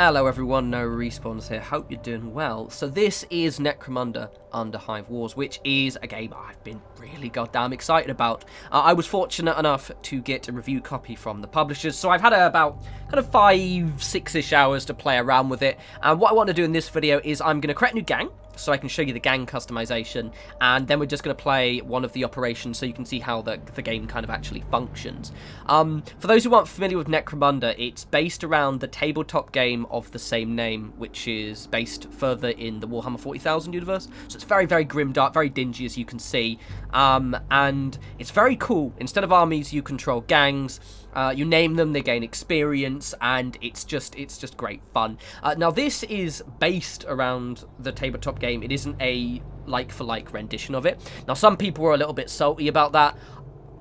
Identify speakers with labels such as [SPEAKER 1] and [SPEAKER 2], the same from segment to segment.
[SPEAKER 1] Hello everyone, no respawns here, hope you're doing well. So this is Necromunda Underhive Wars, which is a game I've been really goddamn excited about. I was fortunate enough to get a review copy from the publishers, so I've had about kind of 5-6ish hours to play around with it. And what I want to do in this video is I'm going to create a new gang, so I can show you the gang customization, and then we're just going to play one of the operations so you can see how the game kind of actually functions. For those who aren't familiar with Necromunda, it's based around the tabletop game of the same name, which is based further in the Warhammer 40,000 universe. So it's very, very grimdark, very dingy, as you can see, and it's very cool. Instead of armies, you control gangs. You name them, they gain experience, and it's just great fun. Now, this is based around the tabletop game. It isn't a like-for-like rendition of it. Now, some people were a little bit salty about that.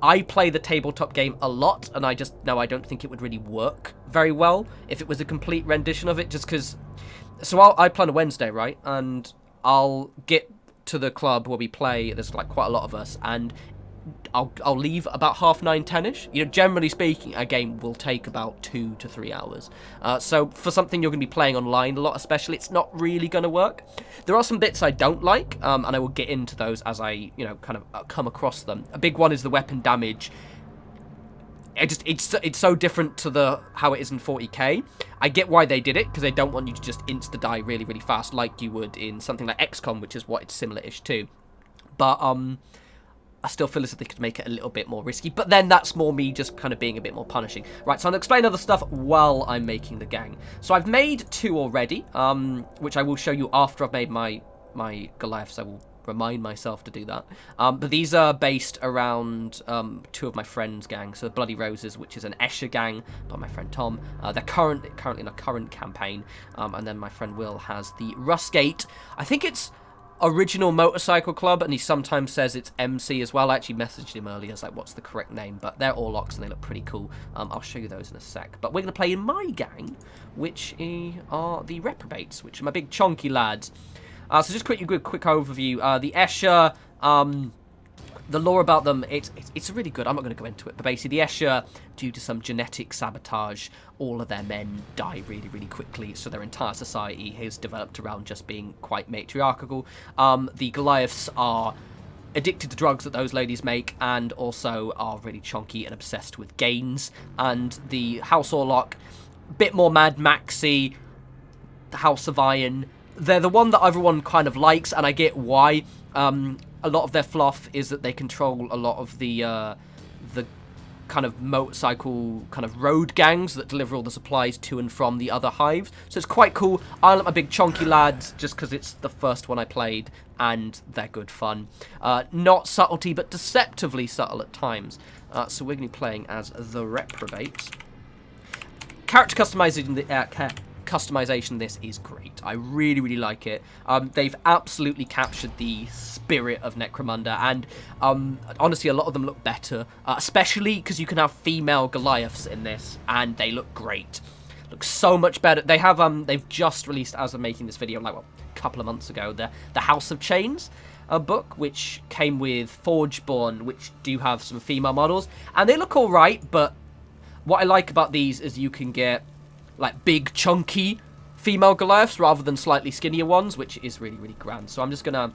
[SPEAKER 1] I play the tabletop game a lot, and I just know I don't think it would really work very well if it was a complete rendition of it, just because... So I play on a Wednesday, right? And I'll get to the club where we play, there's like quite a lot of us, and I'll leave about 9:30, 10ish. You know, generally speaking, a game will take about 2 to 3 hours. So for something you're going to be playing online a lot, especially, it's not really going to work. There are some bits I don't like, and I will get into those as I, kind of come across them. A big one is the weapon damage. It's so different to how it is in 40k. I get why they did it, because they don't want you to just insta-die really, really fast like you would in something like XCOM, which is what it's similar-ish to. But, I still feel as if they could make it a little bit more risky, but then that's more me just kind of being a bit more punishing. Right, so I'll explain other stuff while I'm making the gang. So I've made 2 already, which I will show you after I've made my Goliaths. I will remind myself to do that. But these are based around 2 of my friends' gangs. So Bloody Roses, which is an Escher gang by my friend Tom. They're currently in a current campaign. And then my friend Will has the Rustgate. I think it's Original Motorcycle Club, and he sometimes says it's MC as well. I actually messaged him earlier, I was like, what's the correct name? But they're Warlocks, and they look pretty cool. I'll show you those in a sec. But we're going to play in my gang, which are the Reprobates, which are my big chunky lads. So just quick overview. The Escher, the lore about them, it's really good. I'm not going to go into it, but basically the Escher, due to some genetic sabotage, all of their men die really, really quickly, so their entire society has developed around just being quite matriarchal. The Goliaths are addicted to drugs that those ladies make, and also are really chunky and obsessed with gains. And the House Warlock, a bit more Mad Maxy, the House of Iron, they're the one that everyone kind of likes, and I get why. A lot of their fluff is that they control a lot of the kind of motorcycle kind of road gangs that deliver all the supplies to and from the other hives. So it's quite cool. I like my big chunky lads just because it's the first one I played and they're good fun. Not subtlety, but deceptively subtle at times. So we're going to be playing as the Reprobates. Character customization in this is great. I really, really like it. They've absolutely captured the spirit of Necromunda, and honestly, a lot of them look better, especially because you can have female Goliaths in this, and they look great. Look so much better. They have they've just released, as I'm making this video, like a couple of months ago, the House of Chains book, which came with Forgeborn, which do have some female models, and they look all right. But what I like about these is you can get like big chunky female Goliaths rather than slightly skinnier ones, which is really, really grand. So I'm just gonna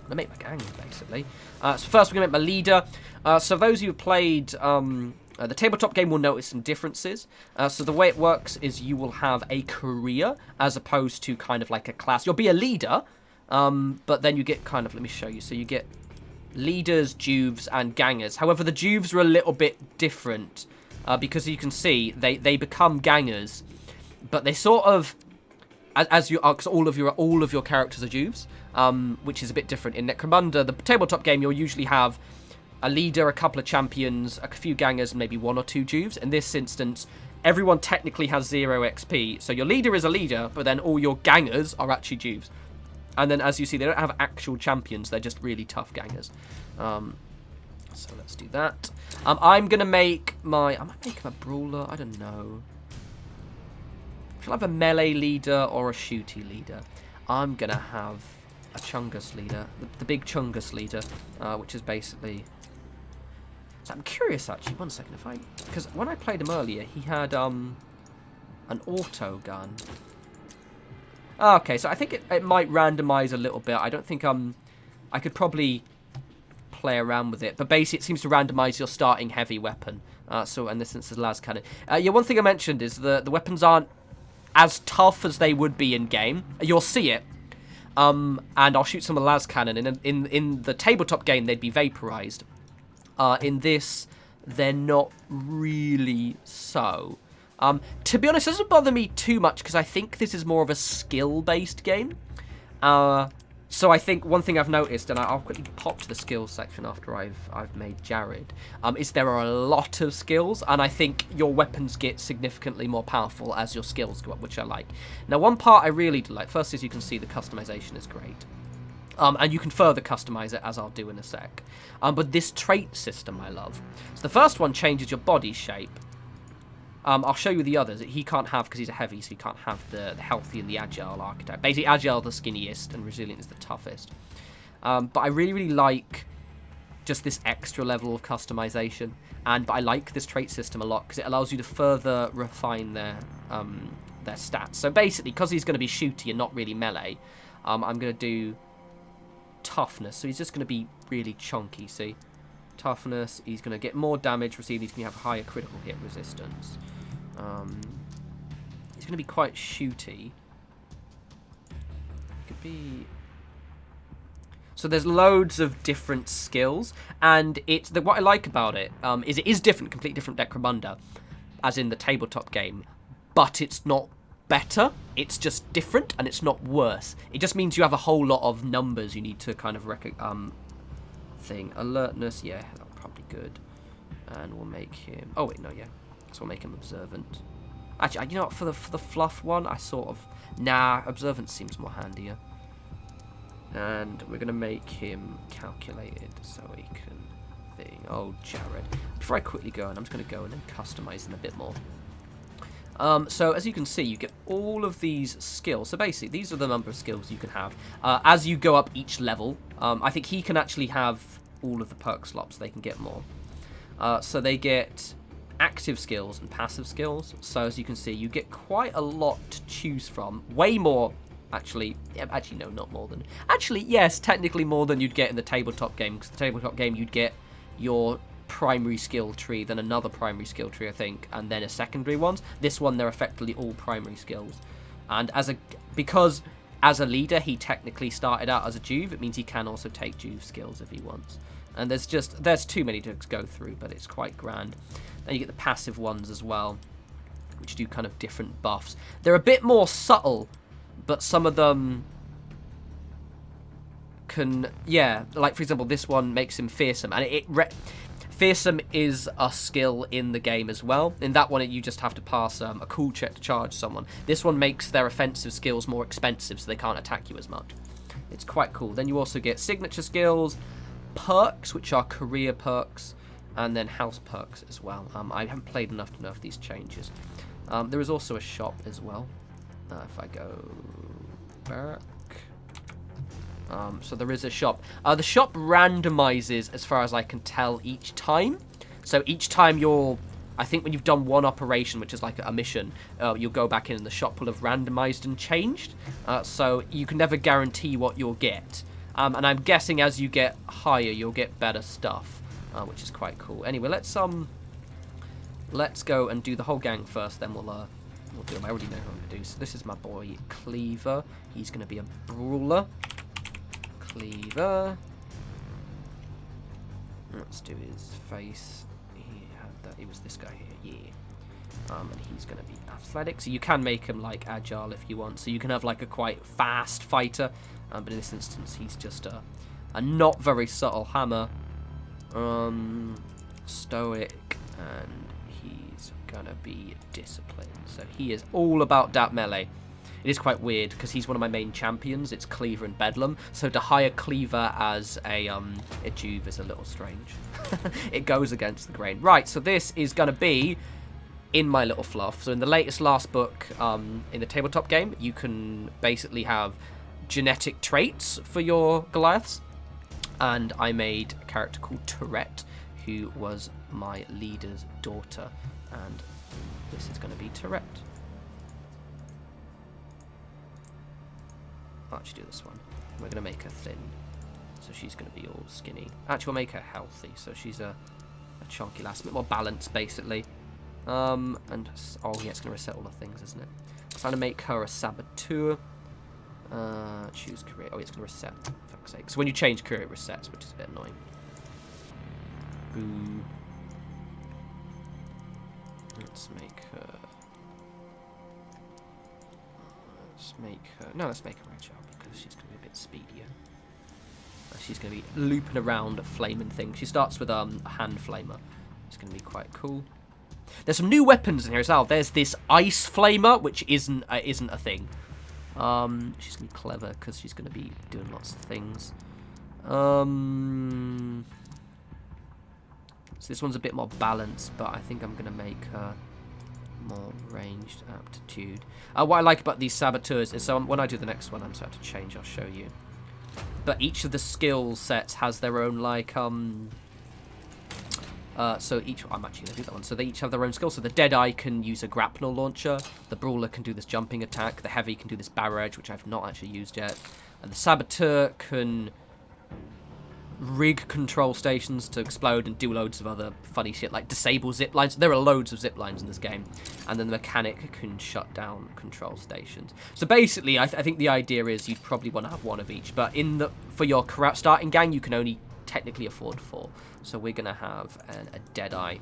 [SPEAKER 1] make my gang, basically. So first we're gonna make my leader. So those who have played the tabletop game will notice some differences. So the way it works is you will have a career as opposed to kind of like a class. You'll be a leader, but then you get kind of, let me show you. So you get leaders, juves, and gangers. However, the juves are a little bit different because you can see they become gangers, but they sort of, as you are, because all of your characters are juves, which is a bit different in Necromunda. The tabletop game, you'll usually have a leader, a couple of champions, a few gangers, and maybe 1 or 2 juves. In this instance, everyone technically has 0 XP. So your leader is a leader, but then all your gangers are actually juves. And then, as you see, they don't have actual champions. They're just really tough gangers. So let's do that. I'm going to make my... I might make him a brawler. I don't know. Shall I have a melee leader or a shooty leader? I'm going to have a Chungus Leader. The big Chungus Leader, which is basically... So I'm curious, actually. One second. Because when I played him earlier, he had an auto gun. Okay, so I think it might randomize a little bit. I don't think I could probably play around with it, but basically it seems to randomize your starting heavy weapon. So in this instance, las cannon. Yeah, one thing I mentioned is the weapons aren't as tough as they would be in game. You'll see it. And I'll shoot some of the las cannon. In the tabletop game, they'd be vaporized. In this, they're not really so. To be honest, it doesn't bother me too much because I think this is more of a skill-based game. So I think one thing I've noticed, and I'll quickly pop to the skills section after I've made Jared, is there are a lot of skills, and I think your weapons get significantly more powerful as your skills go up, which I like. Now, one part I really do like, first is you can see the customization is great. And you can further customize it, as I'll do in a sec. But this trait system I love. So the first one changes your body shape. I'll show you the others. He can't have, because he's a heavy, so he can't have the healthy and the agile archetype. Basically, agile the skinniest, and resilient is the toughest. But I really, really like just this extra level of customization. But I like this trait system a lot, because it allows you to further refine their stats. So basically, because he's going to be shooty and not really melee, I'm going to do toughness. So he's just going to be really chunky, see? Toughness, he's going to get more damage received, he's going to have higher critical hit resistance. He's going to be quite shooty. Could be... So there's loads of different skills, and what I like about it is it is different, completely different Necromunda, as in the tabletop game, but it's not better, it's just different, and it's not worse. It just means you have a whole lot of numbers you need to kind of thing. Alertness, yeah, that's probably good. And we'll make him... Oh, wait, no, yeah. So we'll make him observant. Actually, you know what, for the fluff one, I sort of... Nah, observant seems more handier. And we're going to make him calculated so he can... thing. Oh, Jared. Before I quickly go, and I'm just going to go and then customize them a bit more. So as you can see, you get all of these skills. So basically, these are the number of skills you can have. As you go up each level, I think he can actually have all of the perk slots. They can get more. So they get active skills and passive skills. So as you can see, you get quite a lot to choose from. Way more, actually. Yeah, actually, no, not more than... Actually, yes, technically more than you'd get in the tabletop game. Because the tabletop game, you'd get your primary skill tree, then another primary skill tree, I think, and then a secondary ones. This one, they're effectively all primary skills. And because as a leader, he technically started out as a Juve, it means he can also take Juve skills if he wants. And there's too many to go through, but it's quite grand. Then you get the passive ones as well, which do kind of different buffs. They're a bit more subtle, but some of them can, yeah, like for example, this one makes him fearsome, and fearsome is a skill in the game as well. In that one, you just have to pass a cool check to charge someone. This one makes their offensive skills more expensive, so they can't attack you as much. It's quite cool. Then you also get signature skills, perks, which are career perks, and then house perks as well. I haven't played enough to know if these changes. There is also a shop as well. If I go back... so there is a shop. The shop randomizes, as far as I can tell, each time. So each time I think when you've done one operation, which is like a mission, you'll go back in and the shop will have randomized and changed. So you can never guarantee what you'll get. And I'm guessing as you get higher, you'll get better stuff, which is quite cool. Anyway, let's go and do the whole gang first, then we'll do them. I already know who I'm going to do. So this is my boy Cleaver. He's going to be a brawler. Cleaver. Let's do his face. He was this guy here, yeah. And he's going to be athletic. So you can make him like agile if you want. So you can have like a quite fast fighter. But in this instance, he's just a not very subtle hammer. Stoic, and he's going to be disciplined. So he is all about that melee. It is quite weird because he's one of my main champions. It's Cleaver and Bedlam. So to hire Cleaver as a Juve is a little strange. It goes against the grain. Right, so this is going to be in my little fluff. So in the last book, in the tabletop game, you can basically have genetic traits for your Goliaths. And I made a character called Tourette, who was my leader's daughter. And this is going to be Tourette. I'll actually do this one. We're going to make her thin. So she's going to be all skinny. Actually, we'll make her healthy. So she's a chunky lass. A bit more balanced, basically. Oh, yeah, it's going to reset all the things, isn't it? So I'm going to make her a saboteur. Choose career. Oh, it's going to reset, for fuck's sake. So when you change career, it resets, which is a bit annoying. Boom. Let's make her... No, let's make her agile, because she's going to be a bit speedier. She's going to be looping around flaming things. She starts with a hand flamer. It's going to be quite cool. There's some new weapons in here as well. There's this ice flamer, which isn't a thing. She's going to be clever because she's going to be doing lots of things. So this one's a bit more balanced, but I think I'm going to make her more ranged aptitude. What I like about these saboteurs is, so when I do the next one, I'm starting to change. I'll show you. But each of the skill sets has their own, like, so each... I'm actually going to do that one. So they each have their own skills. So the Deadeye can use a grapnel launcher. The Brawler can do this jumping attack. The Heavy can do this Barrage, which I've not actually used yet. And the Saboteur can rig control stations to explode and do loads of other funny shit, like disable zip lines. There are loads of zip lines in this game. And then the Mechanic can shut down control stations. So basically, I think the idea is you'd probably want to have one of each. But for your starting gang, you can only technically afford 4. So we're going to have a Deadeye.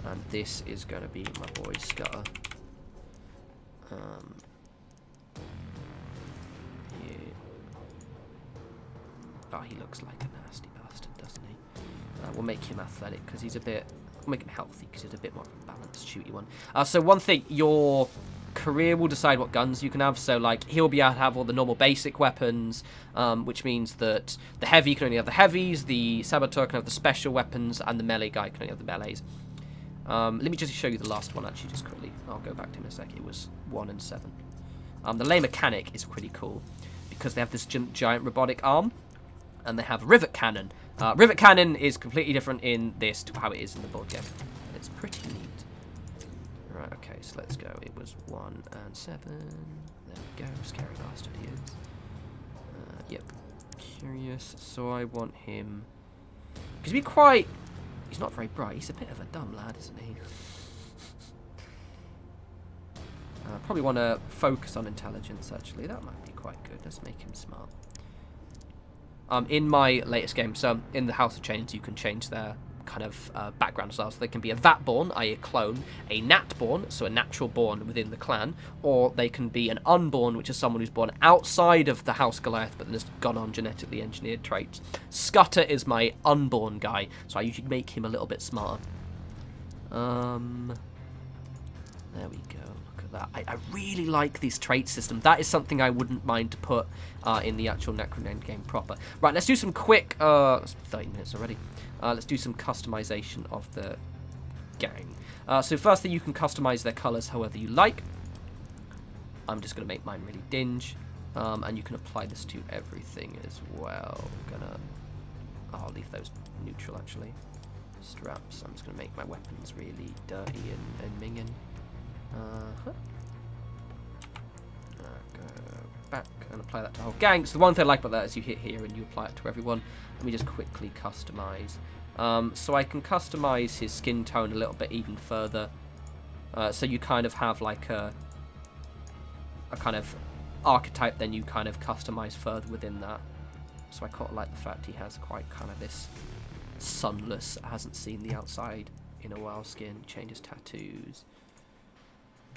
[SPEAKER 1] And this is going to be my boy Scutter. Yeah. Oh, he looks like a nasty bastard, doesn't he? We'll make him athletic because he's a bit... We'll make him healthy because he's a bit more of a balanced, shooty one. So one thing, your career will decide what guns you can have. So, like, he'll be able to have all the normal basic weapons, which means that the Heavy can only have the heavies, the Saboteur can have the special weapons, and the melee guy can only have the melees. Let me just show you the last one, actually, just quickly. I'll go back to him in a sec. It was 1 and 7. The Lay Mechanic is pretty cool because they have this giant robotic arm, and they have a Rivet Cannon. Rivet Cannon is completely different in this to how it is in the board game. It's pretty neat. Right, okay, so let's go. It was 1 and 7. There we go. Scary bastard he is. Yep. Curious. So I want him... Because he's not very bright. He's a bit of a dumb lad, isn't he? Probably want to focus on intelligence, actually. That might be quite good. Let's make him smart. In my latest game, so in the House of Chains, you can change their kind of background as well. So they can be a Vatborn, i.e. a clone, a Natborn, so a natural born within the clan, or they can be an Unborn, which is someone who's born outside of the House Goliath, but then has gone on genetically engineered traits. Scutter is my Unborn guy, so I usually make him a little bit smarter. There we go. That. I really like this trait system. That is something I wouldn't mind to put in the actual Necromunda game proper. Right, let's do some quick... it's 30 minutes already. Let's do some customization of the gang. So firstly, you can customize their colours however you like. I'm just going to make mine really dinge. And you can apply this to everything as well. I'll leave those neutral, actually. Straps. I'm just going to make my weapons really dirty and minging. Go back and apply that to the whole gang. So the one thing I like about that is you hit here and you apply it to everyone. Let me just quickly customize. So I can customize his skin tone a little bit even further. So you kind of have like a kind of archetype, then you kind of customize further within that. So I quite like the fact he has quite kind of this sunless, hasn't seen the outside in a while skin. Change his tattoos.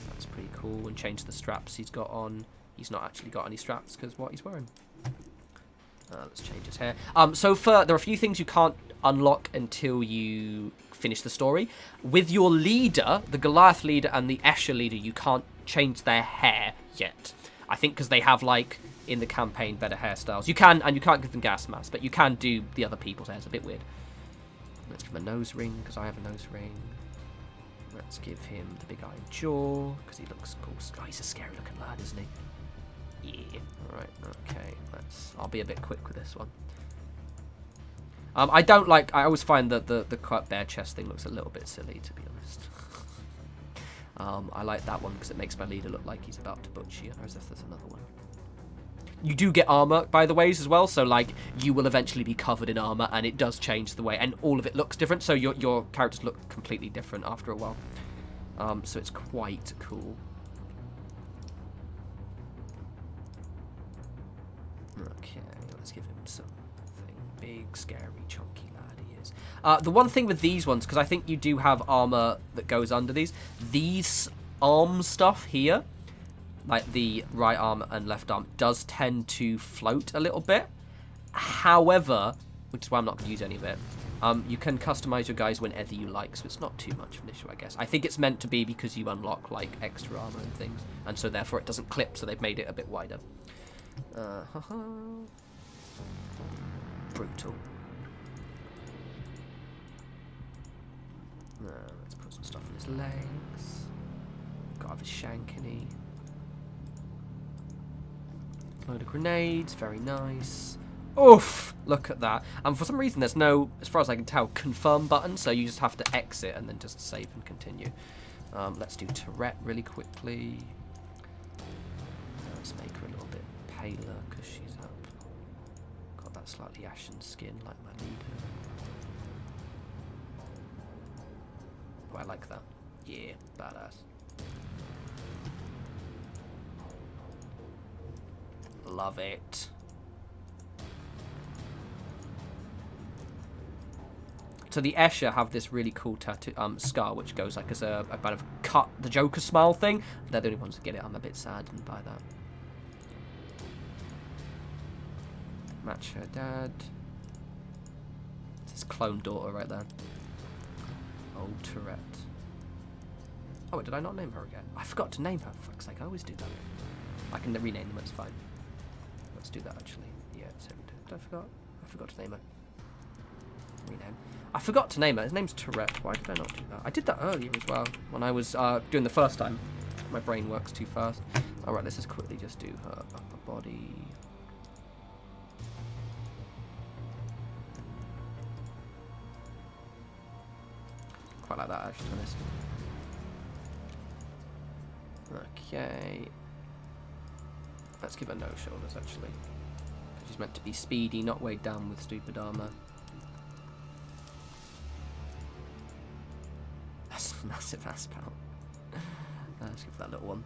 [SPEAKER 1] That's pretty cool. And change the straps he's got on. He's not actually got any straps because what he's wearing. Let's change his hair. So there are a few things you can't unlock until you finish the story. With your leader, the Goliath leader and the Escher leader, you can't change their hair yet. I think because they have, like, in the campaign, better hairstyles. You can, and you can't give them gas masks, but you can do the other people's hair. It's a bit weird. Let's give him a nose ring because I have a nose ring. Let's give him the big iron jaw, because he looks cool. Oh, he's a scary looking lad, isn't he? Yeah. Alright, okay. I'll be a bit quick with this one. I always find that the quite bare chest thing looks a little bit silly, to be honest. I like that one because it makes my leader look like he's about to butcher you, or as if there's another one. You do get armor, by the ways, as well. So, like, you will eventually be covered in armor, and it does change the way. And all of it looks different, so your characters look completely different after a while. So it's quite cool. Okay, let's give him something. Big, scary, chunky lad he is. The one thing with these ones, because I think you do have armor that goes under these arm stuff here, like the right arm and left arm, does tend to float a little bit. However, which is why I'm not going to use any of it, you can customize your guys whenever you like, so it's not too much of an issue, I guess. I think it's meant to be because you unlock, like, extra armor and things, and so therefore it doesn't clip, so they've made it a bit wider. Brutal. Let's put some stuff on his legs. Got his shankany. Load of grenades, very nice. Oof! Look at that. And for some reason there's no, as far as I can tell, confirm button, so you just have to exit and then just save and continue. Let's do Tourette really quickly. Let's make her a little bit paler because she's up. Got that slightly ashen skin like my leader. Oh, I like that. Yeah, badass. Love it. So the Escher have this really cool tattoo, scar, which goes like as a kind of cut the Joker smile thing. They're the only ones that get it. I'm a bit saddened by that. Match her dad. It's his clone daughter right there. Old Tourette. Oh, wait, did I not name her again? I forgot to name her, for fuck's sake. I always do that. I can rename them, it's fine. Let's do that, actually. Yeah, so I forgot to name her. Rename. I forgot to name her. His name's Tourette. Why did I not do that? I did that earlier as well, when I was doing the first time. My brain works too fast. Alright, let's just quickly just do her upper body. Quite like that, actually, to be honest. Okay. Let's give her no shoulders, actually. She's meant to be speedy, not weighed down with stupid armor. That's a massive ass pout. Let's give that little one.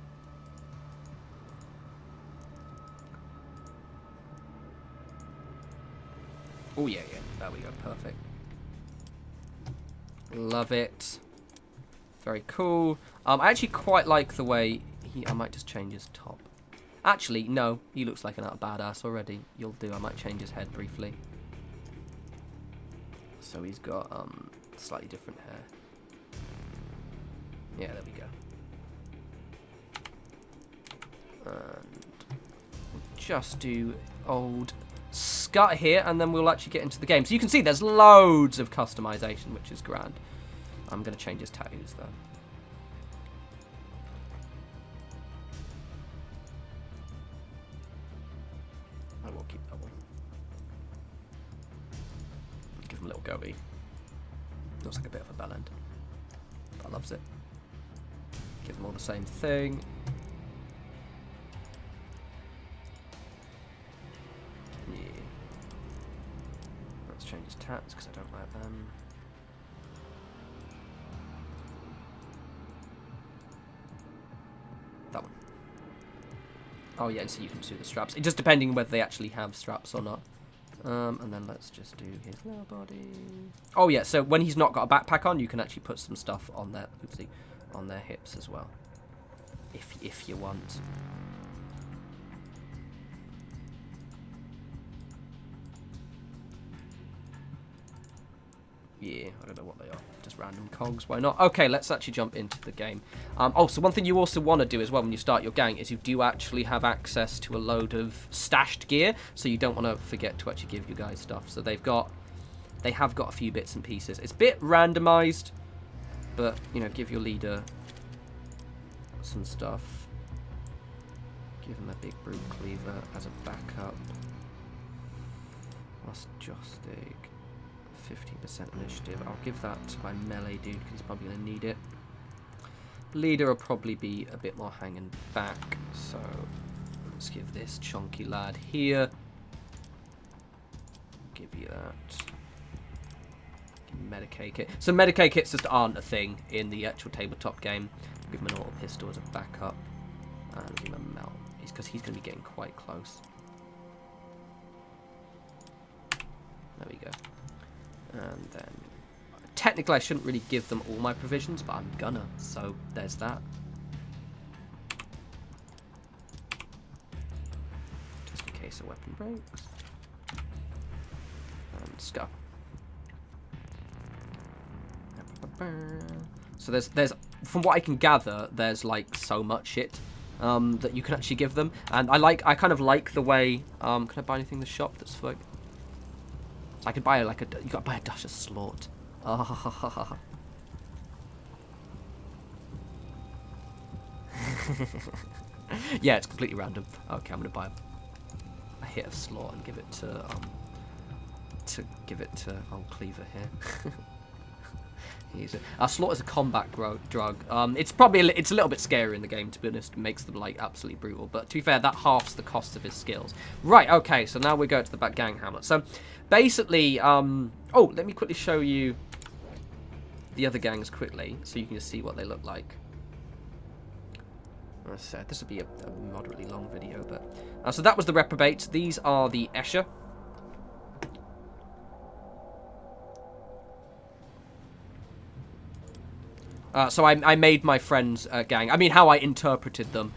[SPEAKER 1] Oh yeah, yeah. There we go. Perfect. Love it. Very cool. I actually quite like the way I might just change his top. Actually, no. He looks like an utter badass already. You'll do. I might change his head briefly. So he's got slightly different hair. Yeah, there we go. And we'll just do old Scut here, and then we'll actually get into the game. So you can see there's loads of customization, which is grand. I'm going to change his tattoos, though. I will keep that one. Give him a little goatee. Looks like a bit of a bell end. But loves it. Give them all the same thing. Yeah. Let's change his tats because I don't like them. That one. Oh yeah, so you can do the straps. It's just depending whether they actually have straps or not. And then let's just do his lower body. Oh yeah, so when he's not got a backpack on, you can actually put some stuff on there. Oopsie. On their hips as well, if you want. Yeah, I don't know what they are. Just random cogs. Why not? Okay, let's actually jump into the game. Oh, so one thing you also want to do as well when you start your gang is you do actually have access to a load of stashed gear, so you don't want to forget to actually give you guys stuff. So they have got a few bits and pieces. It's a bit randomized. But, you know, give your leader some stuff. Give him a big brute cleaver as a backup. Lost joystick. 50% initiative. I'll give that to my melee dude because he's probably going to need it. Leader will probably be a bit more hanging back. So Let's give this chunky lad here. Give you that. Medicate kit. So Medicate kits just aren't a thing in the actual tabletop game. Give him an auto pistol as a backup. And give him a melt. Because he's going to be getting quite close. There we go. And then... Technically, I shouldn't really give them all my provisions, but I'm gonna. So, there's that. Just in case a weapon breaks. And scuff. So there's from what I can gather, there's like so much shit that you can actually give them, and I kind of like the way. Can I buy anything in the shop that's like? I could buy like you got to buy a dash of slaught. Yeah, it's completely random. Okay, I'm gonna buy a hit of slaught and give it to old Cleaver here. Slaught is a combat drug. It's a little bit scary in the game, to be honest. It makes them like absolutely brutal, but to be fair, that halves the cost of his skills. Right. Okay. So now we go to the back gang hamlet. So basically, oh, let me quickly show you the other gangs quickly, so you can just see what they look like. As I said, this will be a moderately long video, but so that was the reprobates. These are the Escher. So I made my friend's gang. I mean, how I interpreted them.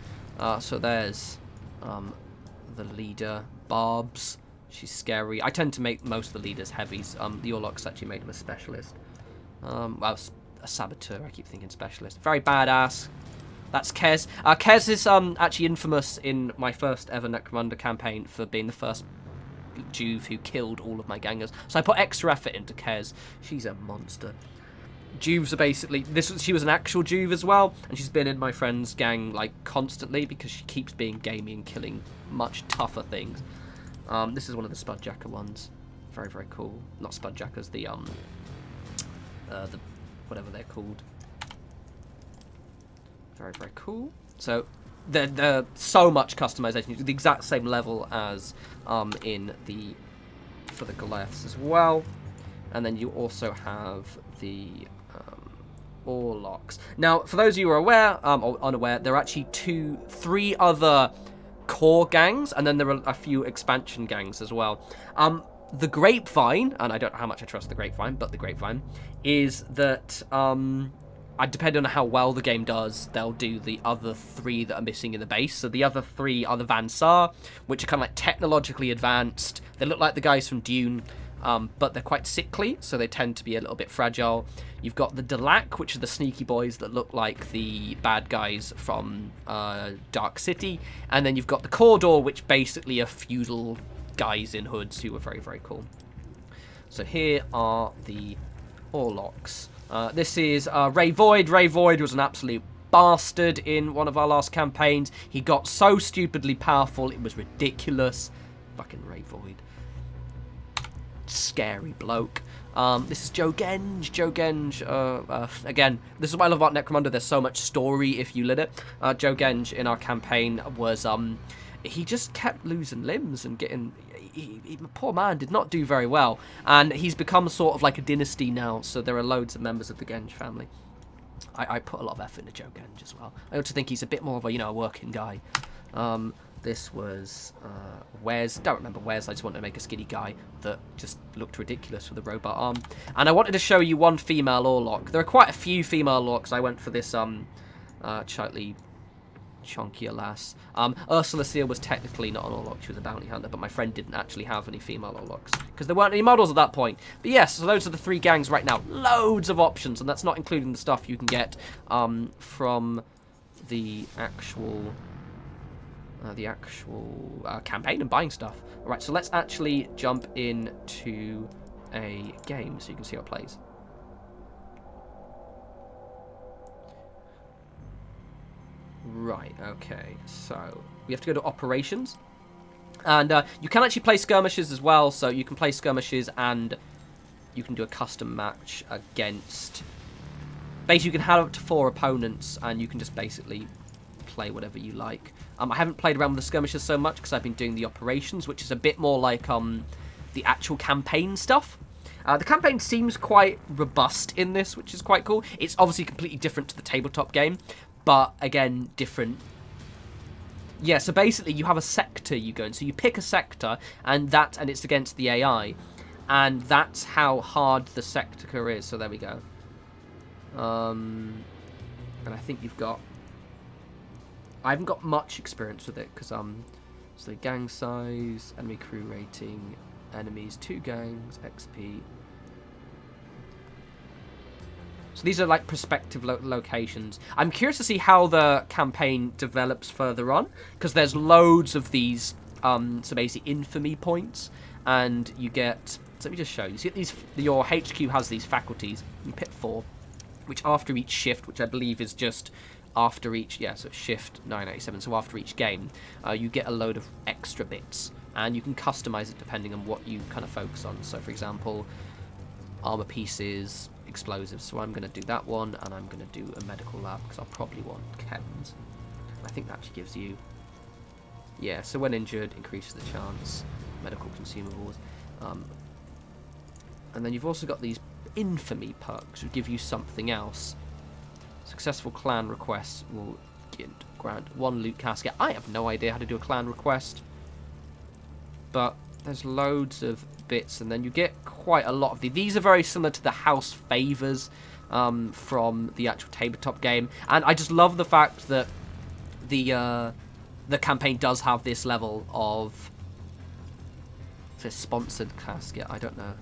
[SPEAKER 1] So there's the leader, Barbs. She's scary. I tend to make most of the leaders heavies. The Warlocks actually made him a specialist. Well, a saboteur. I keep thinking specialist. Very badass. That's Kez. Kez is actually infamous in my first ever Necromunda campaign for being the first Juve who killed all of my gangers. So I put extra effort into Kez. She's a monster. Juves are basically she was an actual Juve as well, and she's been in my friend's gang like constantly because she keeps being gamey and killing much tougher things. This is one of the Spudjacker ones. Very, very cool. Not Spudjackers, the whatever they're called. Very, very cool. So they're so much customization, the exact same level as for the Goliaths as well. And then you also have the Warlocks. Now, for those of you who are aware or unaware, there are actually 3 other core gangs, and then there are a few expansion gangs as well. The Grapevine, and I don't know how much I trust the Grapevine, but the Grapevine is that depending on how well the game does, they'll do the other 3 that are missing in the base. So the other 3 are the Van Saar, which are kind of like technologically advanced. They look like the guys from Dune. But they're quite sickly, so they tend to be a little bit fragile. You've got the Delac, which are the sneaky boys that look like the bad guys from Dark City. And then you've got the Cawdor, which basically are feudal guys in hoods who are very, very cool. So here are the Warlocks. This is Ray Void. Ray Void was an absolute bastard in one of our last campaigns. He got so stupidly powerful, it was ridiculous. Fucking Ray Void. Scary bloke. This is Joe Genge. Joe Genge, again, this is what I love about Necromunda. There's so much story if you let it. Joe Genge in our campaign was, he just kept losing limbs and getting, poor man did not do very well. And he's become sort of like a dynasty now, so there are loads of members of the Genge family. I put a lot of effort into Joe Genge as well. I also think he's a bit more of a, a working guy. This was Wes. Don't remember Wes. I just wanted to make a skinny guy that just looked ridiculous with a robot arm. And I wanted to show you one female Warlock. There are quite a few female Warlocks. I went for this slightly chunkier lass. Ursula Seal was technically not an Warlock. She was a bounty hunter, but my friend didn't actually have any female Warlocks because there weren't any models at that point. But yes, so those are the 3 gangs right now. Loads of options, and that's not including the stuff you can get from the actual campaign and buying stuff. Alright, so let's actually jump into a game so you can see how it plays. Right, okay, so we have to go to operations. And you can actually play skirmishes as well, so you can play skirmishes and you can do a custom match against... Basically, you can have up to 4 opponents and you can just basically play whatever you like. I haven't played around with the skirmishes so much because I've been doing the operations, which is a bit more like the actual campaign stuff. The campaign seems quite robust in this, which is quite cool. It's obviously completely different to the tabletop game, but again, different. Yeah, so basically you have a sector you go in. So you pick a sector, and it's against the AI. And that's how hard the sector is. So there we go. And I think you've got... I haven't got much experience with it, because, so gang size, enemy crew rating, enemies, 2 gangs, XP. So these are like prospective locations. I'm curious to see how the campaign develops further on, because there's loads of these, so basically infamy points, and you get... So let me just show you. See, your HQ has these faculties. You pick 4, which after each shift, which I believe is just after each... Yeah, so shift 987, so after each game, you get a load of extra bits, and you can customize it depending on what you kind of focus on. So, for example, armor pieces... explosives, so I'm going to do that one, and I'm going to do a medical lab because I'll probably want chems. I think that actually gives you, yeah, so when injured, increases the chance, medical consumables, and then you've also got these infamy perks which give you something else. Successful clan requests will grant 1 loot casket. I have no idea how to do a clan request, but there's loads of bits, and then you get quite a lot of these are very similar to the house favors from the actual tabletop game, and I just love the fact that the campaign does have this level of this sponsored casket. I don't know,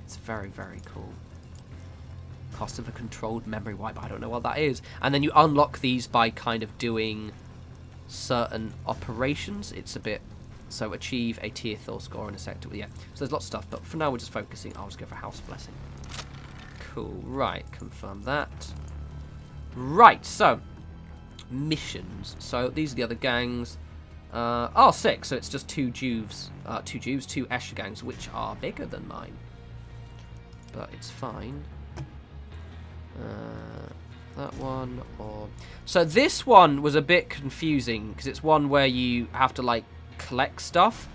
[SPEAKER 1] it's very, very cool. Cost of a controlled memory wipe, I don't know what that is. And then you unlock these by kind of doing certain operations. It's a bit... So achieve a tier 3 score in a sector. Yeah, so there's lots of stuff, but for now we're just focusing. I'll just go for House Blessing. Cool, right, confirm that. Right, so missions. So these are the other gangs. Oh, 6, so it's just 2 Juves, 2 Escher gangs, which are bigger than mine. But it's fine. That one, or... So this one was a bit confusing, because it's one where you have to, like, collect stuff,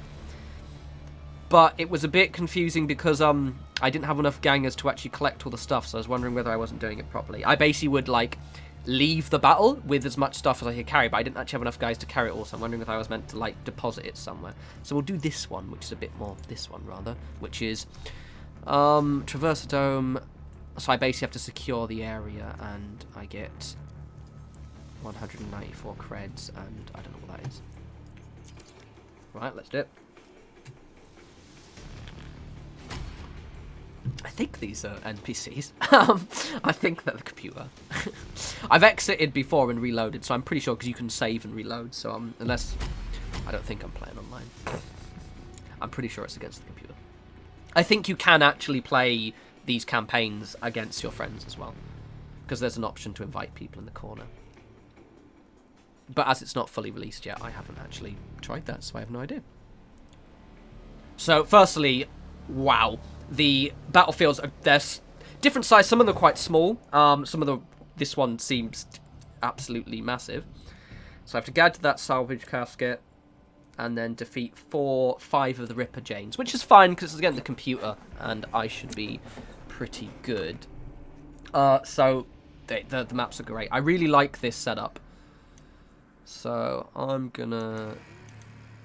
[SPEAKER 1] but it was a bit confusing because I didn't have enough gangers to actually collect all the stuff, so I was wondering whether I wasn't doing it properly. I basically would like leave the battle with as much stuff as I could carry, but I didn't actually have enough guys to carry it all, so I'm wondering if I was meant to like deposit it somewhere. So we'll do this one, which is a bit more, this one rather, which is traverse a dome. So I basically have to secure the area, and I get 194 creds, and I don't know what that is. Right, let's do it. I think these are NPCs. I think they're the computer. I've exited before and reloaded, so I'm pretty sure because you can save and reload. So unless... I don't think I'm playing online. I'm pretty sure it's against the computer. I think you can actually play these campaigns against your friends as well, because there's an option to invite people in the corner. But as it's not fully released yet, I haven't actually tried that, so I have no idea. So, firstly, wow. The battlefields, they're different size. Some of them are quite small. This one seems absolutely massive. So I have to get to that salvage casket and then defeat 5 of the Ripper Janes, which is fine because it's again the computer, and I should be pretty good. So the maps are great. I really like this setup. So I'm gonna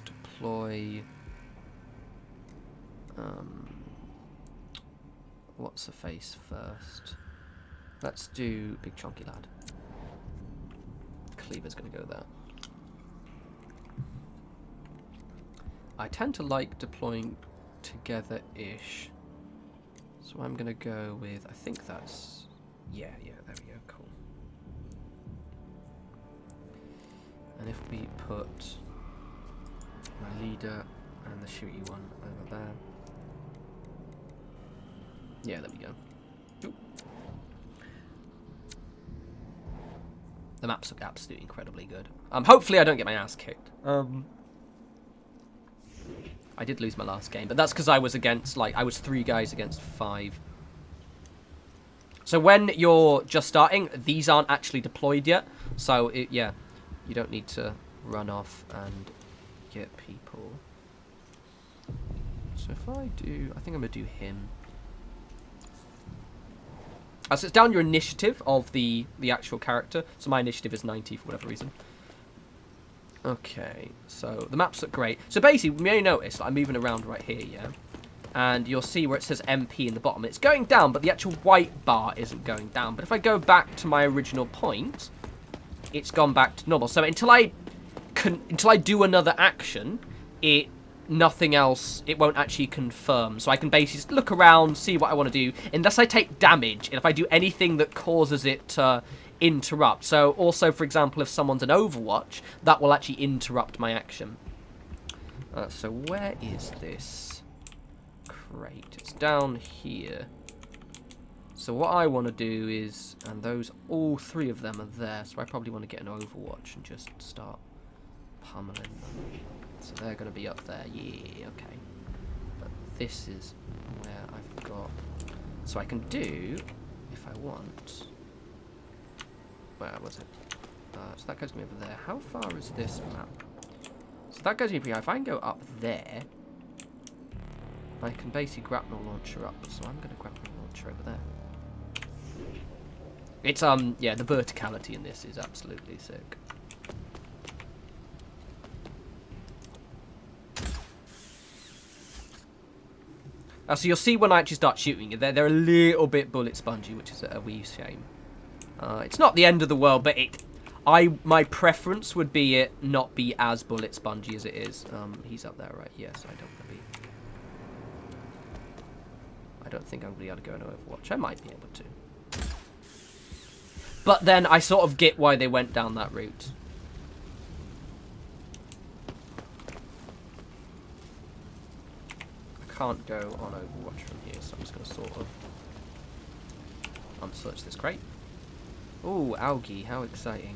[SPEAKER 1] deploy what's the face first? Let's do Big Chunky Lad. Cleaver's gonna go there. I tend to like deploying together-ish, so I'm gonna go with, I think that's, yeah, there we go, cool. And if we put my leader and the shooty one over there. Yeah, there we go. Ooh. The maps look absolutely incredibly good. Hopefully I don't get my ass kicked. I did lose my last game, but that's because I was against, I was 3 guys against 5. So when you're just starting, these aren't actually deployed yet. So, yeah, you don't need to run off and get people. So if I do... I think I'm going to do him. So it's down your initiative of the actual character. So my initiative is 90 for whatever reason. Okay, so the maps look great. So basically, you may notice that I'm moving around right here, yeah? And you'll see where it says MP in the bottom. It's going down, but the actual white bar isn't going down. But if I go back to my original point, it's gone back to normal. So until I do another action, nothing else, it won't actually confirm. So I can basically just look around, see what I want to do, unless I take damage, and if I do anything that causes it to interrupt. So also, for example, if someone's an Overwatch, that will actually interrupt my action. So where is this crate? It's down here. So what I want to do is, and all three of them are there, so I probably want to get an Overwatch and just start pummeling them. So they're going to be up there. Yeah, okay. But this is where I've got... So I can do, if I want... Where was it? So that goes me over there. How far is this map? So that goes me here. If I can go up there, I can basically grapnel launcher up. So I'm going to grapnel launcher over there. It's, yeah, the verticality in this is absolutely sick. So you'll see when I actually start shooting, they're a little bit bullet spongy, which is a wee shame. It's not the end of the world, but my preference would be it not be as bullet spongy as it is. He's up there, right? Yes, I don't think I'm going to be able to go in Overwatch. I might be able to. But then I sort of get why they went down that route. Can't go on Overwatch from here, so I'm just going to sort of unsearch this crate. Ooh, algae, how exciting.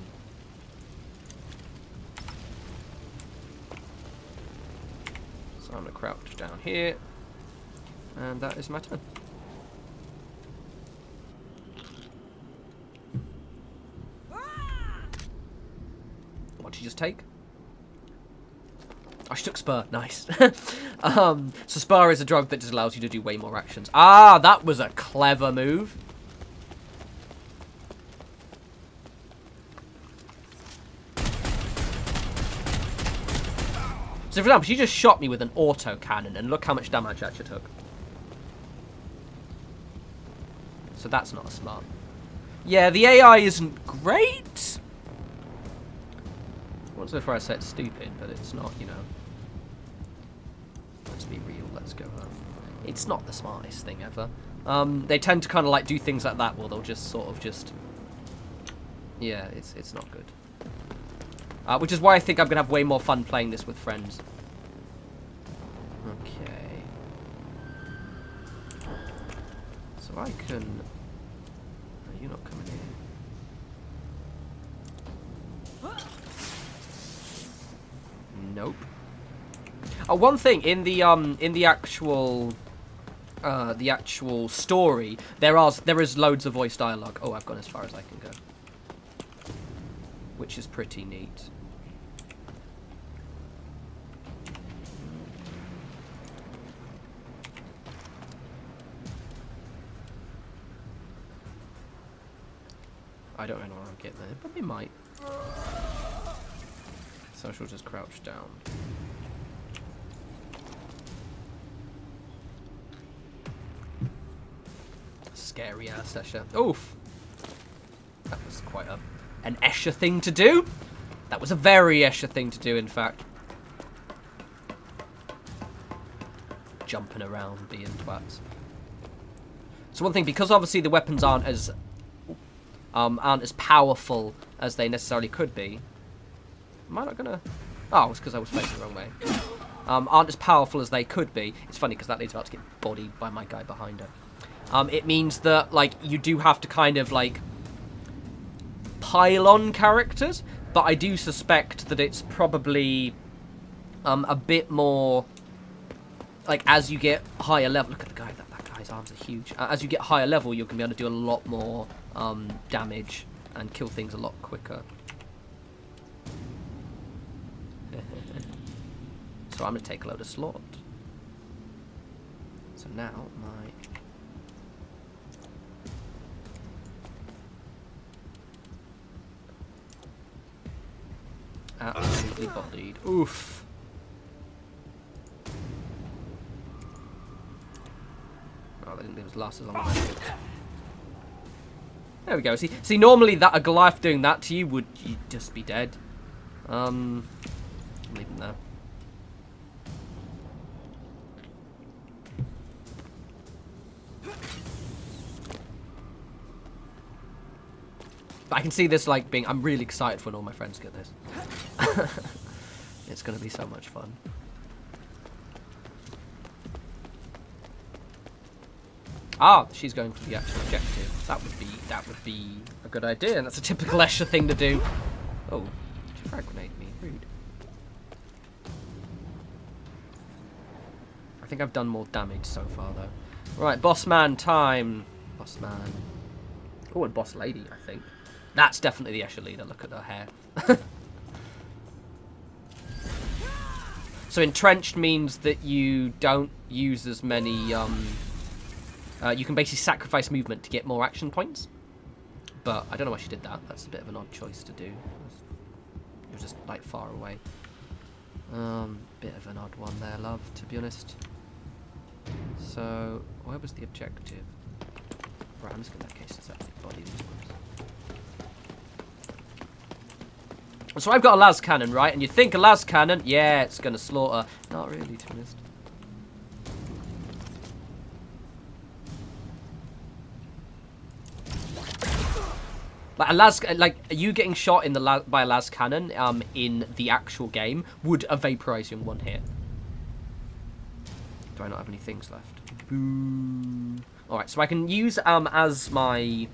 [SPEAKER 1] So I'm going to crouch down here, and that is my turn. What did you just take? I took Spur. Nice. So Spur is a drug that just allows you to do way more actions. Ah, that was a clever move. So for example, she just shot me with an auto cannon, and look how much damage I actually took. So that's not smart. Yeah, the AI isn't great. I won't say before I say it's stupid, but it's not, you know. Let's be real, let's go home. It's not the smartest thing ever. They tend to kind of like do things like that where they'll just sort of just... Yeah, it's not good. Which is why I think I'm going to have way more fun playing this with friends. Okay. So I can... No, you're not coming in. Nope. One thing in the actual story, there is loads of voice dialogue. Oh, I've gone as far as I can go, which is pretty neat. I don't know where I'm getting there, but they might. So I shall just crouch down. Scary ass Escher. Oof! That was quite an Escher thing to do. That was a very Escher thing to do, in fact. Jumping around, being twats. So one thing, because obviously the weapons aren't as powerful as they necessarily could be. Am I not gonna... Oh, it's because I was facing the wrong way. Aren't as powerful as they could be. It's funny because that lady's about to get bodied by my guy behind her. It means that, like, you do have to kind of, like, pile on characters, but I do suspect that it's probably a bit more, like, as you get higher level. Look at the guy, that guy his arms are huge. As you get higher level, you're going to be able to do a lot more damage and kill things a lot quicker. So I'm going to take a load of slot. So now my... absolutely bodied. Oof. Oh, they didn't leave us last as long as I did. There we go. See, normally that a Goliath doing that to you would you'd just be dead. Leave him there. But I can see this like being. I'm really excited when all my friends get this. It's going to be so much fun. Ah, she's going for the actual objective. That would be a good idea, and that's a typical Escher thing to do. Oh, did you frag grenade me? Rude. I think I've done more damage so far though. Right, boss man time. Boss man. Oh, and boss lady, I think. That's definitely the Escher leader. Look at her hair. So entrenched means that you don't use as many. You can basically sacrifice movement to get more action points. But I don't know why she did that. That's a bit of an odd choice to do. You're just like far away. Bit of an odd one there, love, to be honest. So where was the objective? Right, I'm just gonna in that case it's actually body these ones. So I've got a las cannon, right? And you think a las cannon, yeah, it's gonna slaughter. Not really, to be honest. Like you getting shot in the by a las cannon in the actual game would vaporize you in one hit. Do I not have any things left? Boo. All right, so I can use as my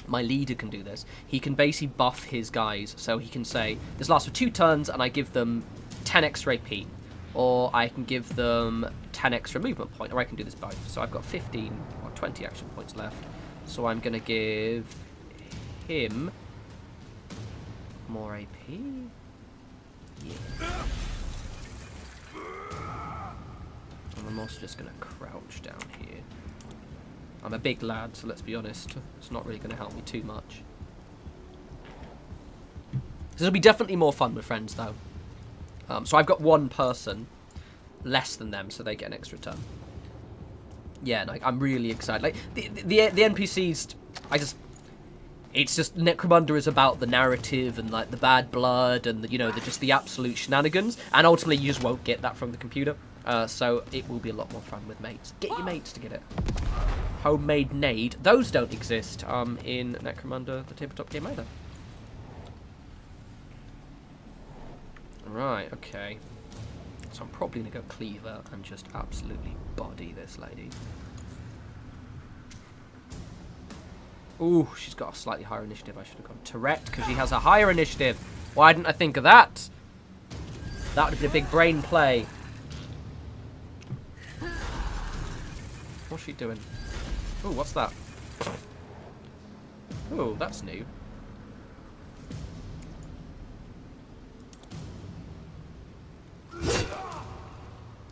[SPEAKER 1] leader can do this. He can basically buff his guys, so he can say this lasts for 2 turns, and I give them 10 extra AP, or I can give them 10 extra movement point, or I can do this both. So I've got 15 or 20 action points left. So I'm gonna give him more AP. Yeah. And I'm also just gonna crouch down here. I'm a big lad, so let's be honest, it's not really going to help me too much. This will be definitely more fun with friends, though. So I've got one person less than them, so they get an extra turn. Yeah, like I'm really excited. Like the NPCs, it's just Necromunda is about the narrative and like the bad blood and just the absolute shenanigans, and ultimately you just won't get that from the computer. So it will be a lot more fun with mates. Get your mates to get it. Homemade nade. Those don't exist in Necromunda, the tabletop game either. Right, okay. So I'm probably going to go Cleaver and just absolutely body this lady. Ooh, she's got a slightly higher initiative. I should have gone Tourette because she has a higher initiative. Why didn't I think of that? That would have been a big brain play. What's she doing? Oh, what's that? Oh, that's new.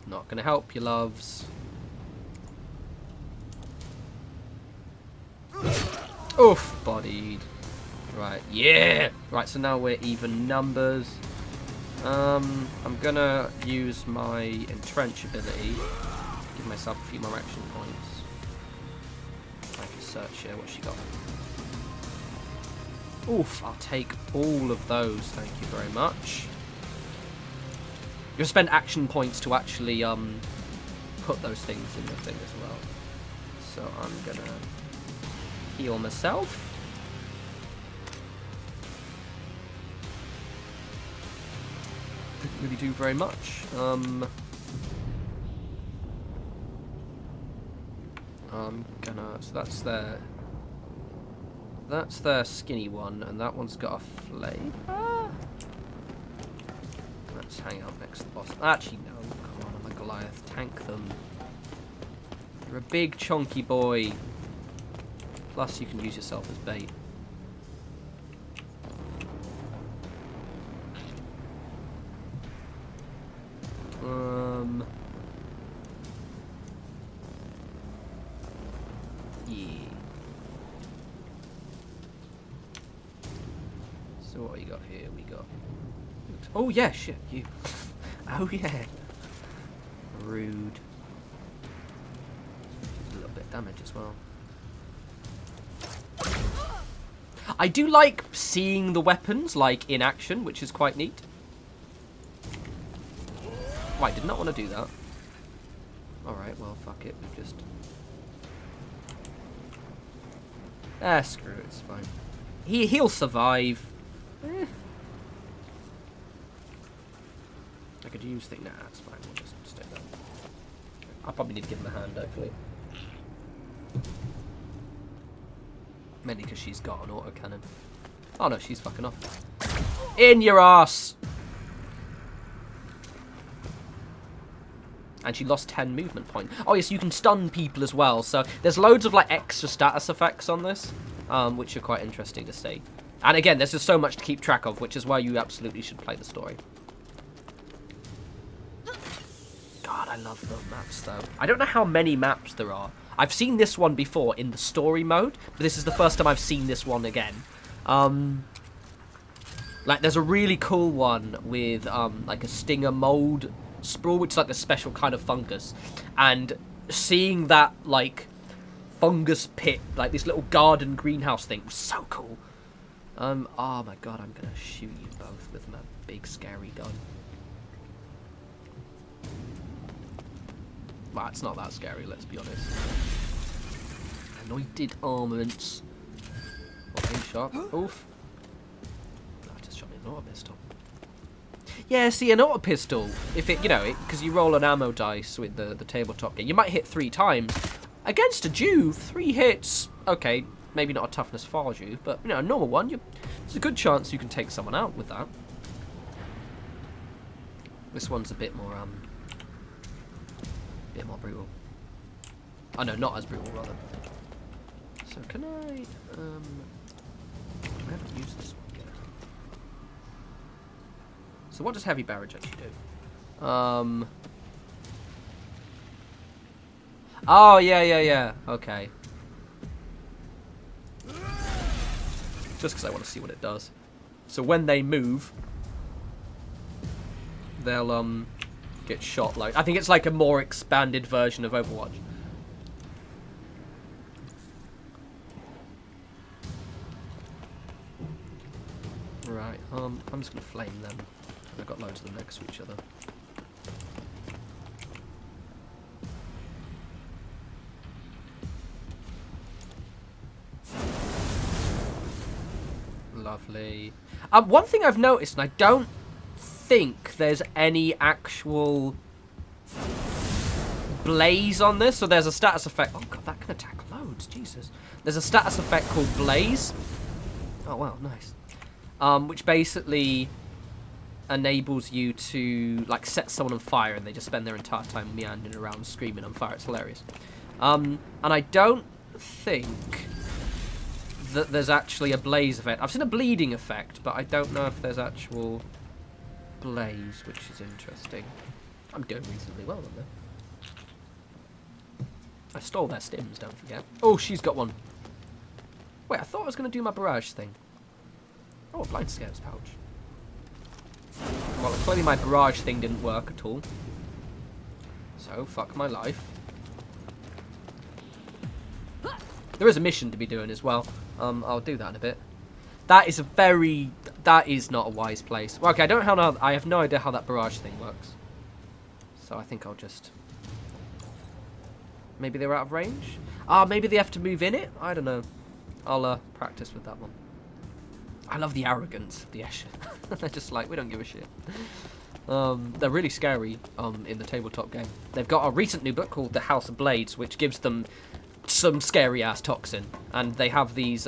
[SPEAKER 1] Not gonna help you, loves. Oof, bodied. Right, yeah! Right, so now we're even numbers. I'm gonna use my entrench ability. Give myself a few more action points. I can search here. What's she got? Oof, I'll take all of those. Thank you very much. You'll spend action points to actually put those things in the thing as well. So I'm gonna heal myself. Didn't really do very much. I'm gonna, so that's their skinny one, and that one's got a flavor. Let's hang out next to the boss. Actually, no, come on, I'm a Goliath. Tank them. You're a big, chunky boy. Plus, you can use yourself as bait. Yeah. So what we got here? We got... Oh, yeah, shit, you. Oh, yeah. Rude. A little bit of damage as well. I do like seeing the weapons, like, in action, which is quite neat. Oh, I did not want to do that. Alright, well, fuck it. We've just... Ah, screw it. It's fine. He'll survive. Eh. I could use thing. Nah, it's fine. We'll just stay there. I'll probably need to give him a hand, actually. Mainly because she's got an autocannon. Oh, no, she's fucking off. In your ass! And she lost 10 movement points. Oh, yes, you can stun people as well. So there's loads of, like, extra status effects on this, which are quite interesting to see. And again, there's just so much to keep track of, which is why you absolutely should play the story. God, I love the maps, though. I don't know how many maps there are. I've seen this one before in the story mode, but this is the first time I've seen this one again. Like, there's a really cool one with, like, a stinger mold sprawl, which is like a special kind of fungus, and seeing that like fungus pit, like this little garden greenhouse thing, was so cool. Oh my god, I'm gonna shoot you both with my big scary gun. Well, it's not that scary, let's be honest. Anointed armaments. Okay, shot. Oof. I just shot me an auto pistol. Yeah, see, an auto pistol, if it, you know, because you roll an ammo dice with the tabletop game, you might hit 3 times. Against a Jew, 3 hits, okay, maybe not a toughness 4 Jew, but, you know, a normal one, there's a good chance you can take someone out with that. This one's a bit more brutal. Oh, no, not as brutal, rather. So, can I haven't used this one yet. So what does heavy barrage actually do? Oh, yeah. Okay. Just because I want to see what it does. So when they move, they'll get shot. Like, I think it's like a more expanded version of Overwatch. Right. I'm just gonna flame them. I've got loads of them next to each other. Lovely. One thing I've noticed, and I don't think there's any actual blaze on this, so there's a status effect. Oh god, that can attack loads, Jesus. There's a status effect called blaze. Oh wow, nice. Which basically enables you to like set someone on fire, and they just spend their entire time meandering around screaming on fire. It's hilarious. And I don't think that there's actually a blaze effect. I've seen a bleeding effect, but I don't know if there's actual blaze, which is interesting. I'm doing reasonably well on there. I stole their stims, don't forget. Oh, she's got one. Wait, I thought I was going to do my barrage thing. Oh, a blind scares pouch. Well, clearly my barrage thing didn't work at all. So, fuck my life. There is a mission to be doing as well. I'll do that in a bit. That is not a wise place. Well, okay, I have no idea how that barrage thing works. So I think I'll just... Maybe they're out of range? Maybe they have to move in it? I don't know. I'll practice with that one. I love the arrogance of the Escher. They're just like, we don't give a shit. They're really scary in the tabletop game. They've got a recent new book called The House of Blades, which gives them some scary-ass toxin. And they have these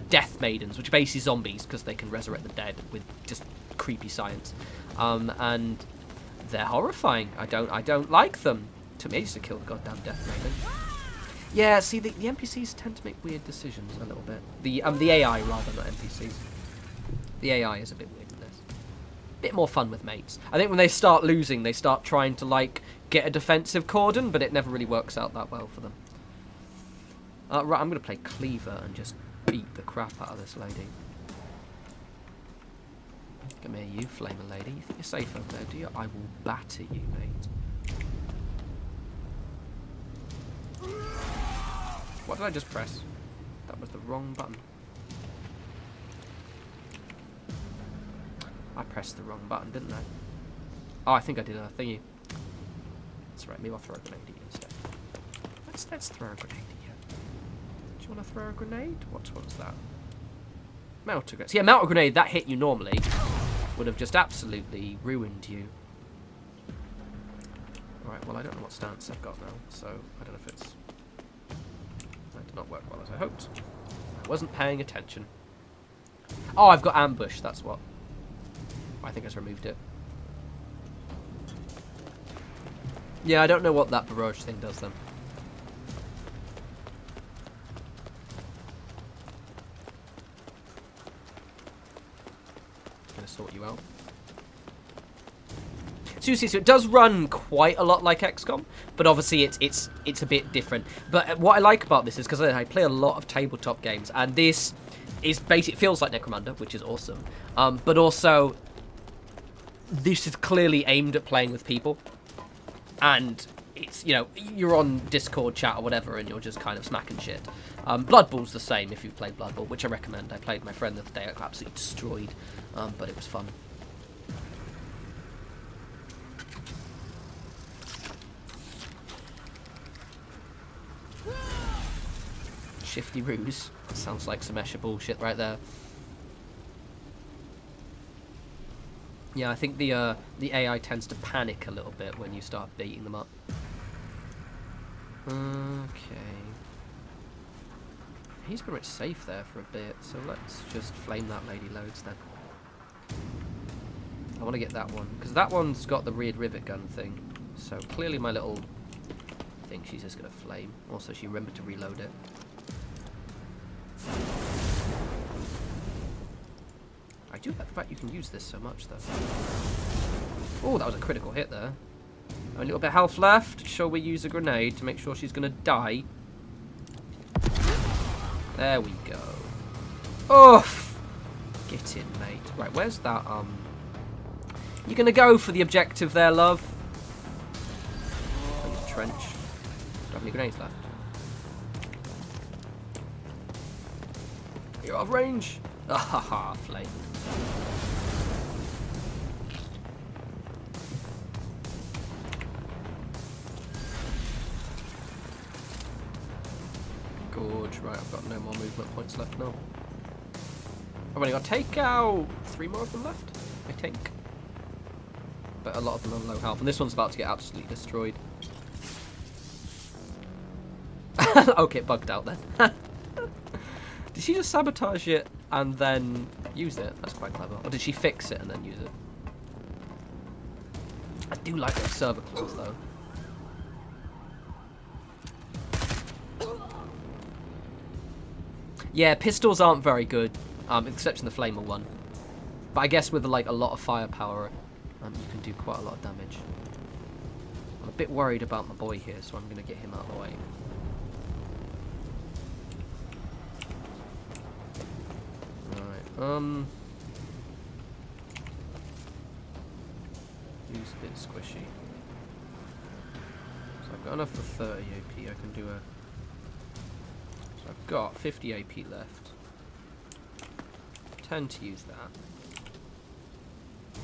[SPEAKER 1] death maidens, which are basically zombies, because they can resurrect the dead with just creepy science. And they're horrifying. I don't like them. Took me ages to kill the goddamn death maiden. Yeah, see, the NPCs tend to make weird decisions a little bit. The AI rather, not NPCs. The AI is a bit weird in this. Bit more fun with mates. I think when they start losing, they start trying to, like, get a defensive cordon, but it never really works out that well for them. Right, I'm going to play Cleaver and just beat the crap out of this lady. Come here, you flamer lady. You think you're safe over there, do you? I will batter you, mate. What did I just press? That was the wrong button. I pressed the wrong button, didn't I? Oh, I think I did a thingy. That's right, maybe I'll throw a grenade at you instead. Let's throw a grenade at you. Do you want to throw a grenade? What one's that? Melter grenade. See, a melter grenade, that hit you normally would have just absolutely ruined you. Alright, well, I don't know what stance I've got now, so I don't know if it's... That did not work well as I hoped. I wasn't paying attention. Oh, I've got ambush, that's what. I think I just removed it. Yeah, I don't know what that barrage thing does then. Gonna sort you out. So you see, so it does run quite a lot like XCOM, but obviously it's a bit different. But what I like about this is because I play a lot of tabletop games, and this is basically, it feels like Necromunda, which is awesome. But also, this is clearly aimed at playing with people, and it's, you know, you're on Discord chat or whatever, and you're just kind of smacking shit. Blood Bowl's the same if you've played Blood Bowl, which I recommend. I played my friend the other day, I got absolutely destroyed, but it was fun. Shifty ruse. Sounds like some Escher bullshit right there. Yeah, I think the AI tends to panic a little bit when you start beating them up. Okay. He's pretty much safe there for a bit, so let's just flame that lady loads then. I want to get that one, because that one's got the reared rivet gun thing. So clearly my little thing she's just going to flame. Also, she remembered to reload it. I do like the fact you can use this so much, though. Oh, that was a critical hit there. Only a little bit of health left. Shall we use a grenade to make sure she's going to die? There we go. Oof! Get in, mate. Right, where's that, You're going to go for the objective there, love. Trench. Do I have any grenades left? You're out of range. Ah ha ha, flame. Gorge. Right, I've got no more movement points left now. I've only got to take out 3 more of them left, I think. But a lot of them are low health, and this one's about to get absolutely destroyed. Okay, it bugged out then. Did she just sabotage it and then use it? That's quite clever. Or did she fix it and then use it? I do like those server claws, though. Yeah, pistols aren't very good, except in the flamer one. But I guess with like a lot of firepower, you can do quite a lot of damage. I'm a bit worried about my boy here, so I'm going to get him out of the way. Use a bit squishy. So I've got enough for 30 AP. I can do a... So I've got 50 AP left. Tend to use that.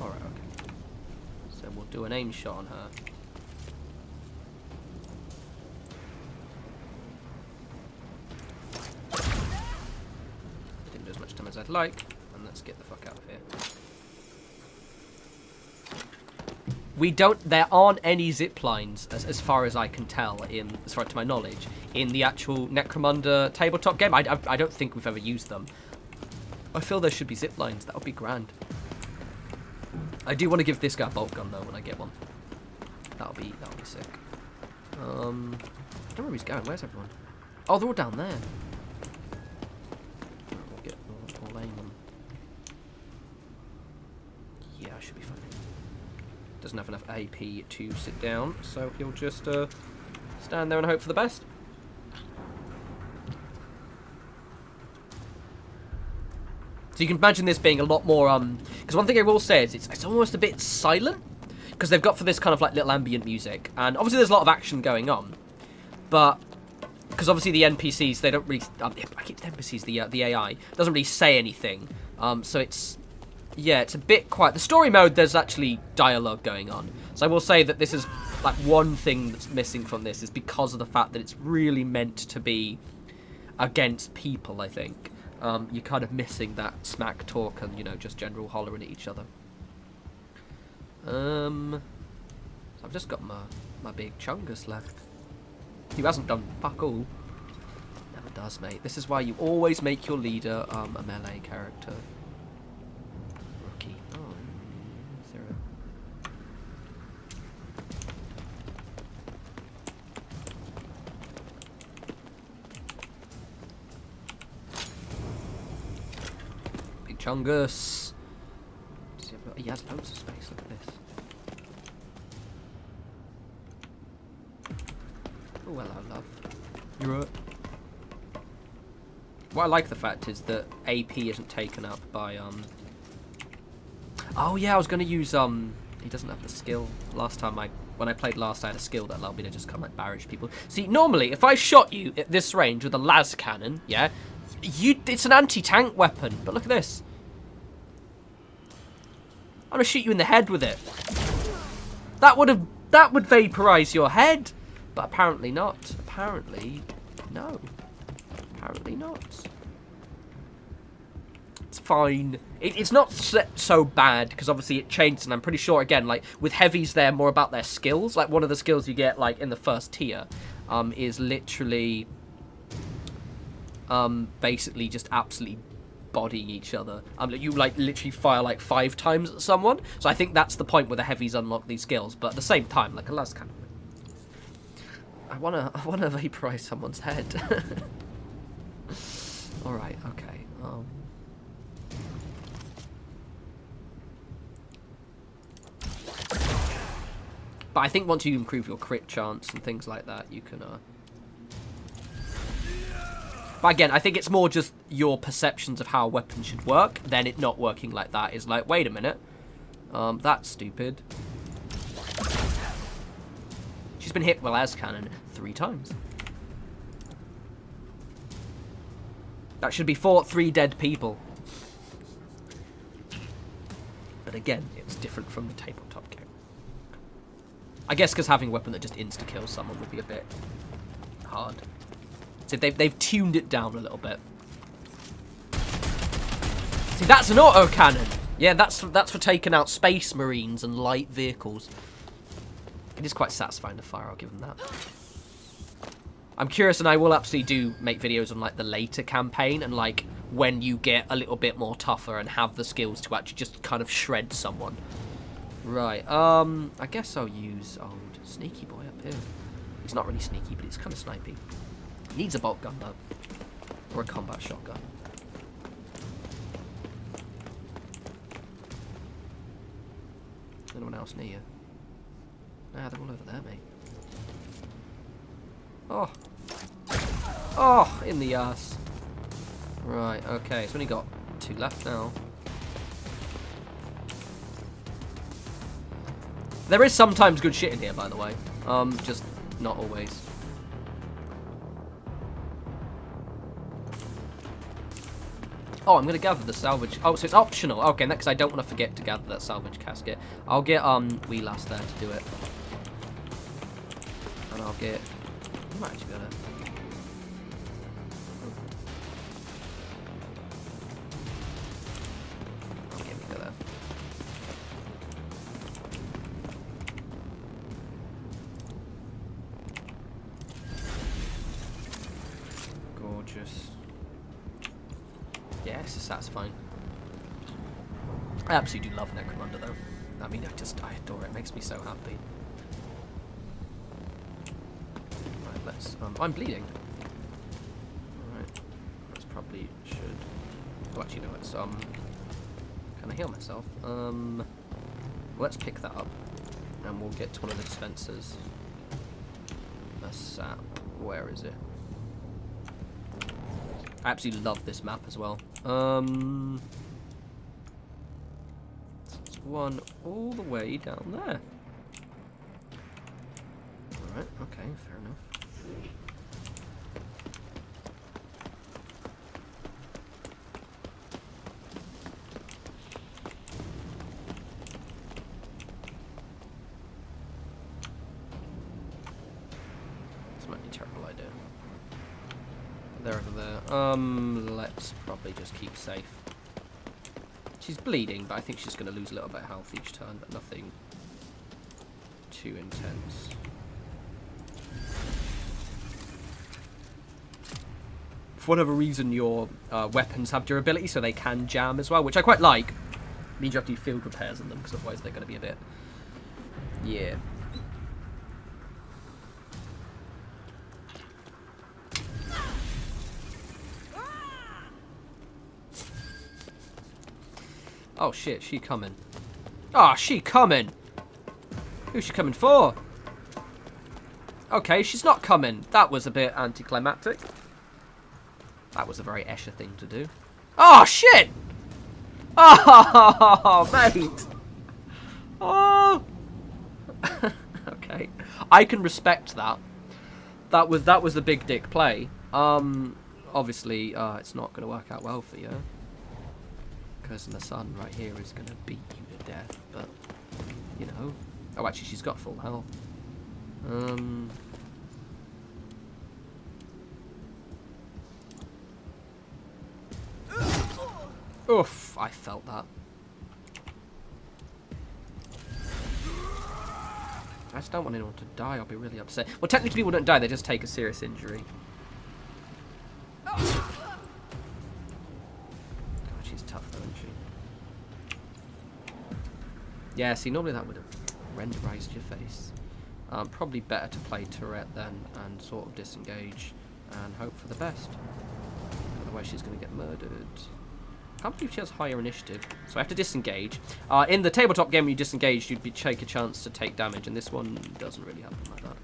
[SPEAKER 1] Alright, okay. So we'll do an aim shot on her. Didn't do as much damage as I'd like. And let's get the fuck out of here. We don't... There aren't any zip lines, as far as I can tell, as far to my knowledge, in the actual Necromunda tabletop game. I don't think we've ever used them. I feel there should be zip lines. That would be grand. I do want to give this guy a bolt gun, though, when I get one. That'll be sick. I don't know where he's going. Where's everyone? Oh, they're all down there. We'll aim them. Yeah, I should be fine. Doesn't have enough AP to sit down, so he'll just stand there and hope for the best. So you can imagine this being a lot more, because one thing I will say is it's almost a bit silent, because they've got for this kind of like little ambient music, and obviously there's a lot of action going on, but because obviously the NPCs, they don't really, I keep the NPCs, the AI doesn't really say anything, so it's a bit quiet. The story mode, there's actually dialogue going on, so I will say that this is like one thing that's missing from this is because of the fact that it's really meant to be against people, I think. You're kind of missing that smack talk and, you know, just general hollering at each other. So I've just got my big Chungus left. He hasn't done fuck all. Never does, mate. This is why you always make your leader a melee character. Rookie. Oh, is there a... Chungus. He has loads of space, look at this. Oh, hello, love. You're right. What I like the fact is that AP isn't taken up by, Oh, yeah, I was going to use, he doesn't have the skill. When I played last, I had a skill that allowed me to just kind of like barrage people. See, normally, if I shot you at this range with a las cannon, yeah, it's an anti-tank weapon, but look at this. I'm gonna shoot you in the head with it. That would vaporize your head, but apparently not. Apparently, no. Apparently not. It's fine. It's not so bad because obviously it changed, and I'm pretty sure again, like with heavies, they're more about their skills. Like one of the skills you get like in the first tier, is literally, basically just absolutely bodying each other. You like literally fire like 5 times at someone. So I think that's the point where the heavies unlock these skills. But at the same time, like a las cannon, I wanna vaporize someone's head. All right, okay. But I think once you improve your crit chance and things like that, you can. But again, I think it's more just your perceptions of how a weapon should work, then it not working like that is like, wait a minute. That's stupid. She's been hit with a las cannon 3 times. That should be 3 dead people. But again, it's different from the tabletop game. I guess because having a weapon that just insta-kills someone would be a bit hard. So they've tuned it down a little bit. See, that's an autocannon. Yeah, that's for taking out space marines and light vehicles. It is quite satisfying to fire, I'll give them that. I'm curious, and I will absolutely do make videos on like the later campaign and like when you get a little bit more tougher and have the skills to actually just kind of shred someone. Right, I guess I'll use old sneaky boy up here. He's not really sneaky, but he's kind of snipey. Needs a bolt gun though, or a combat shotgun. Anyone else near you? Nah, they're all over there, mate. Oh, oh, in the ass. Right, okay, so only got 2 left now. There is sometimes good shit in here, by the way. Just not always. Oh, I'm gonna gather the salvage. Oh, so it's optional. Okay, because I don't want to forget to gather that salvage casket. I'll get wee lass there to do it, and I'll get. I might actually be able to. Okay, we go there. Gorgeous. Yeah, this is satisfying. I absolutely do love Necromunda, though. I mean, I adore it. It makes me so happy. let's... I'm bleeding. Alright. That's probably should... Oh, actually, no, let's... Can I heal myself? Let's pick that up. And we'll get to one of the dispensers. A sap. Where is it? I absolutely love this map as well. It's one all the way down there. Alright, okay, fair enough. This might be a terrible idea. They're over there. Let's probably just keep safe. She's bleeding, but I think she's going to lose a little bit of health each turn, but nothing too intense. For whatever reason, your weapons have durability, so they can jam as well, which I quite like. Means you have to do field repairs on them, because otherwise they're going to be a bit... Yeah. Oh shit, she coming. Oh, she coming! Who's she coming for? Okay, she's not coming. That was a bit anticlimactic. That was a very Escher thing to do. Oh shit! Oh, mate! Oh! Okay. I can respect that. That was a big dick play. Obviously, it's not going to work out well for you. Because the sun right here is going to beat you to death, but, you know. Oh, actually, she's got full health. Oof, I felt that. I just don't want anyone to die, I'll be really upset. Well, technically people don't die, they just take a serious injury. God, she's tough though, isn't she? Yeah, see, normally that would have renderized your face. Probably better to play turret then and sort of disengage and hope for the best. Otherwise she's going to get murdered. I can't believe she has higher initiative. So I have to disengage. In the tabletop game when you disengage, you'd take a chance to take damage, and this one doesn't really happen like that.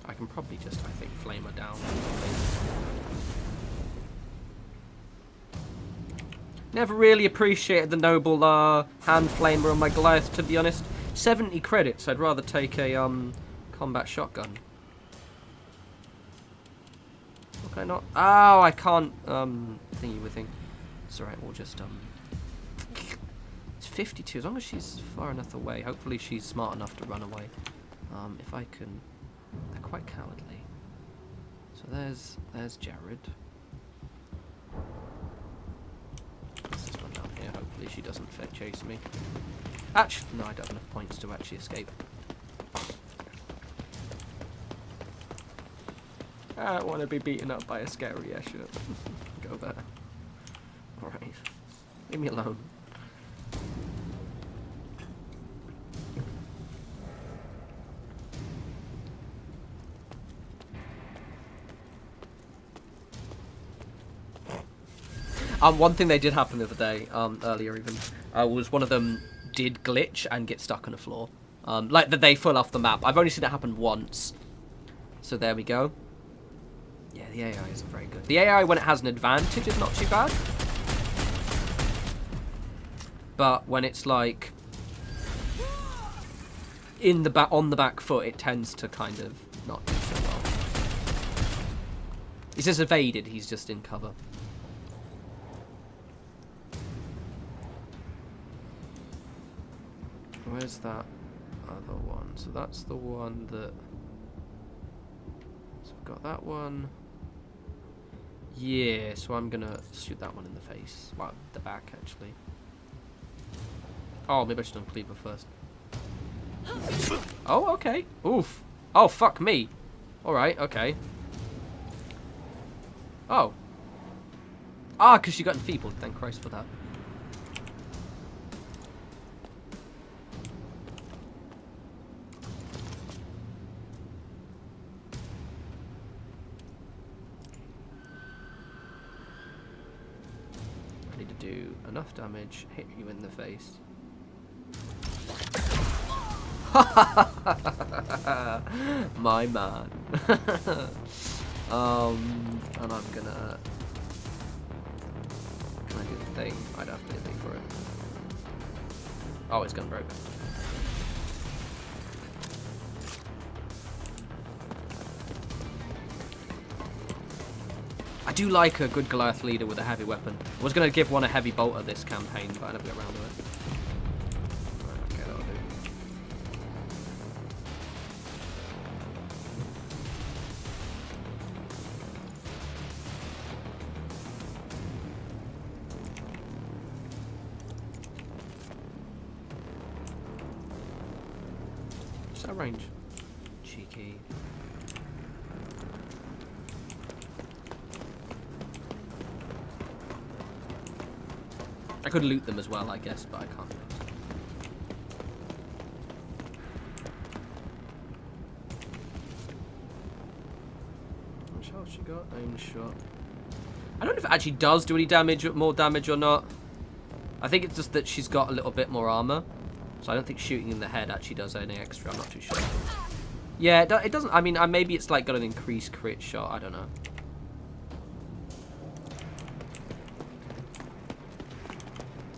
[SPEAKER 1] I can probably just, I think, flame her down. Never really appreciated the noble hand flamer on my Goliath, to be honest. 70 credits. I'd rather take a combat shotgun. Okay, not. Oh, I can't thingy with thing. It's alright. We'll just It's 52. As long as she's far enough away. Hopefully, she's smart enough to run away. If I can. They're quite cowardly. So there's Jared. There's this one down here. Hopefully, she doesn't chase me. Actually, no, I don't have enough points to actually escape. I don't want to be beaten up by a scary Escher. Go there. Alright. Leave me alone. One thing they did happen the other day, earlier even, was one of them did glitch and get stuck on the floor. Like that they fell off the map. I've only seen it happen once. So there we go. Yeah, the AI isn't very good. The AI, when it has an advantage, is not too bad. But when it's like in the on the back foot, it tends to kind of not do so well. He's just evaded. He's just in cover. Where's that other one? So that's the one that... So we've got that one. Yeah, so I'm going to shoot that one in the face. Well, the back, actually. Oh, maybe I should have Cleaver first. Oh, okay. Oof. Oh, fuck me. Alright, okay. Oh. Ah, because she got enfeebled. Thank Christ for that. do enough damage, hit you in the face. My man. And I'm gonna... Can I do the thing? I'd have to do the thing for it. Oh, it's gun broke. I do like a good Goliath leader with a heavy weapon. I was going to give one a heavy bolter this campaign, but I never got around to it. Right, okay, that'll do. What's that range? Cheeky. I could loot them as well, I guess, but I can't. What shot she got? Aim shot. I don't know if it actually does do any damage, more damage or not. I think it's just that she's got a little bit more armor. So I don't think shooting in the head actually does any extra. I'm not too sure. Yeah, it doesn't. I mean, maybe it's like got an increased crit shot. I don't know.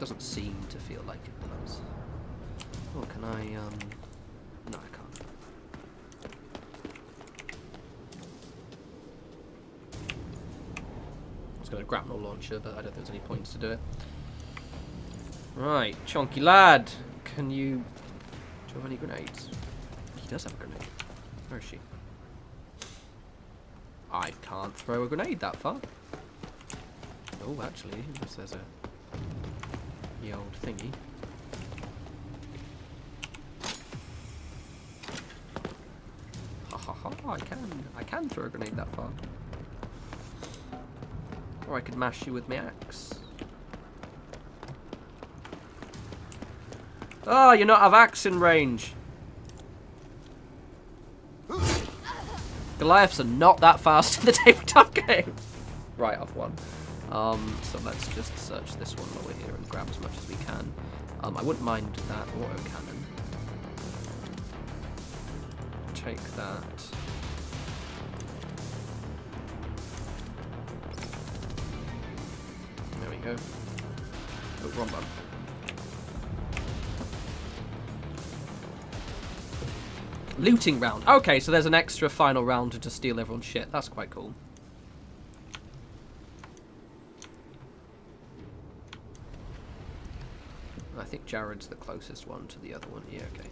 [SPEAKER 1] Doesn't seem to feel like it does. Oh, can I, no, I can't. I was going to grapnel launcher, but I don't think there's any points to do it. Right, Chunky Lad, can you... Do you have any grenades? He does have a grenade. Where is she? I can't throw a grenade that far. Oh, actually, this says a... the old thingy. Ha ha ha, I can throw a grenade that far. Or I could mash you with my axe. Oh, you're not of axe in range. Goliaths are not that fast in the tabletop game. Right, I've won. So let's just search this one while we're here and grab as much as we can. I wouldn't mind that autocannon. Take that. There we go. Oh, wrong one. Looting round. Okay, so there's an extra final round to just steal everyone's shit. That's quite cool. I think Jared's the closest one to the other one. Yeah, okay.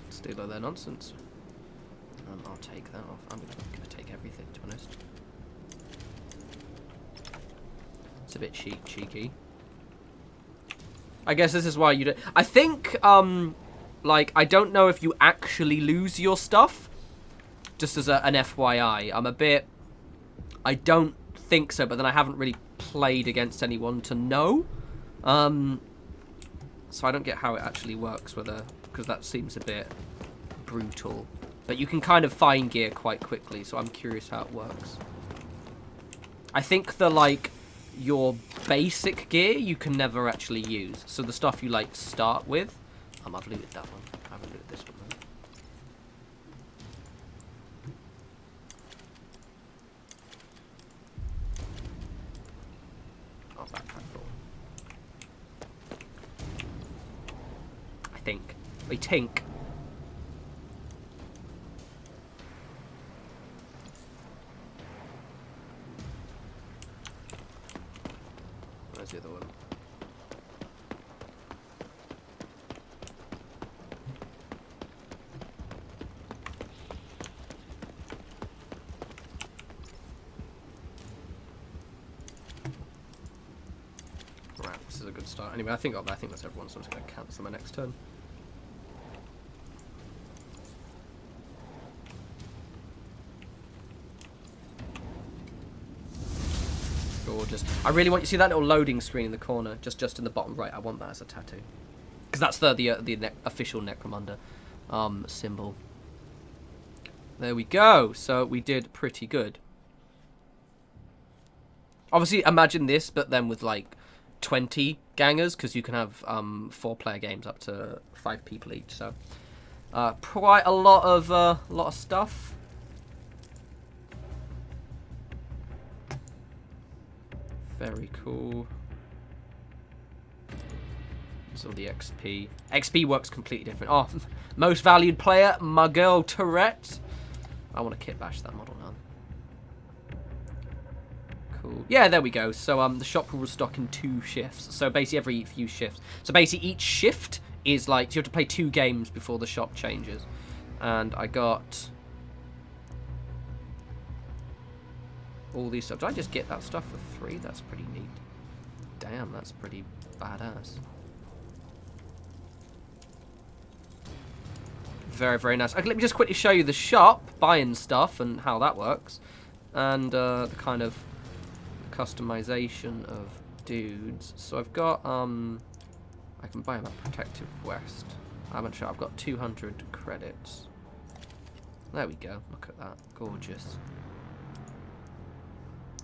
[SPEAKER 1] Steal all their nonsense. I'll take that off. I'm gonna take everything, to be honest. It's a bit cheeky. I guess this is why you don't... I think, like, I don't know if you actually lose your stuff. Just as an FYI, I'm a bit... I don't think so, but then I haven't really played against anyone to know. So I don't get how it actually works, because that seems a bit brutal. But you can kind of find gear quite quickly, so I'm curious how it works. I think your basic gear you can never actually use. So the stuff you, like, start with... I've looted that one. I haven't looted this one, though. I think. Where's the other one? Right, this is a good start. Anyway, I think that's everyone, so I'm just going to cancel my next turn. Gorgeous. I really want you to see that little loading screen in the corner, just in the bottom right. I want that as a tattoo, because that's the official Necromunda symbol. There we go. So we did pretty good. Obviously, imagine this, but then with like 20 gangers, because you can have 4-player games up to 5 people each. So quite a lot of stuff. Very cool. There's all the XP. XP works completely different. Oh, most valued player, my girl Tourette. I want to kit bash that model now. Cool. Yeah, there we go. So the shop will restock in 2 shifts. So basically every few shifts. So basically each shift is like, so you have to play 2 games before the shop changes. And I got all these stuff. Did I just get that stuff for free? That's pretty neat. Damn, that's pretty badass. Very, very nice. Okay, let me just quickly show you the shop, buying stuff and how that works. And the kind of customization of dudes. So I've got, I can buy him a protective vest. I haven't sure. I've got 200 credits. There we go. Look at that. Gorgeous.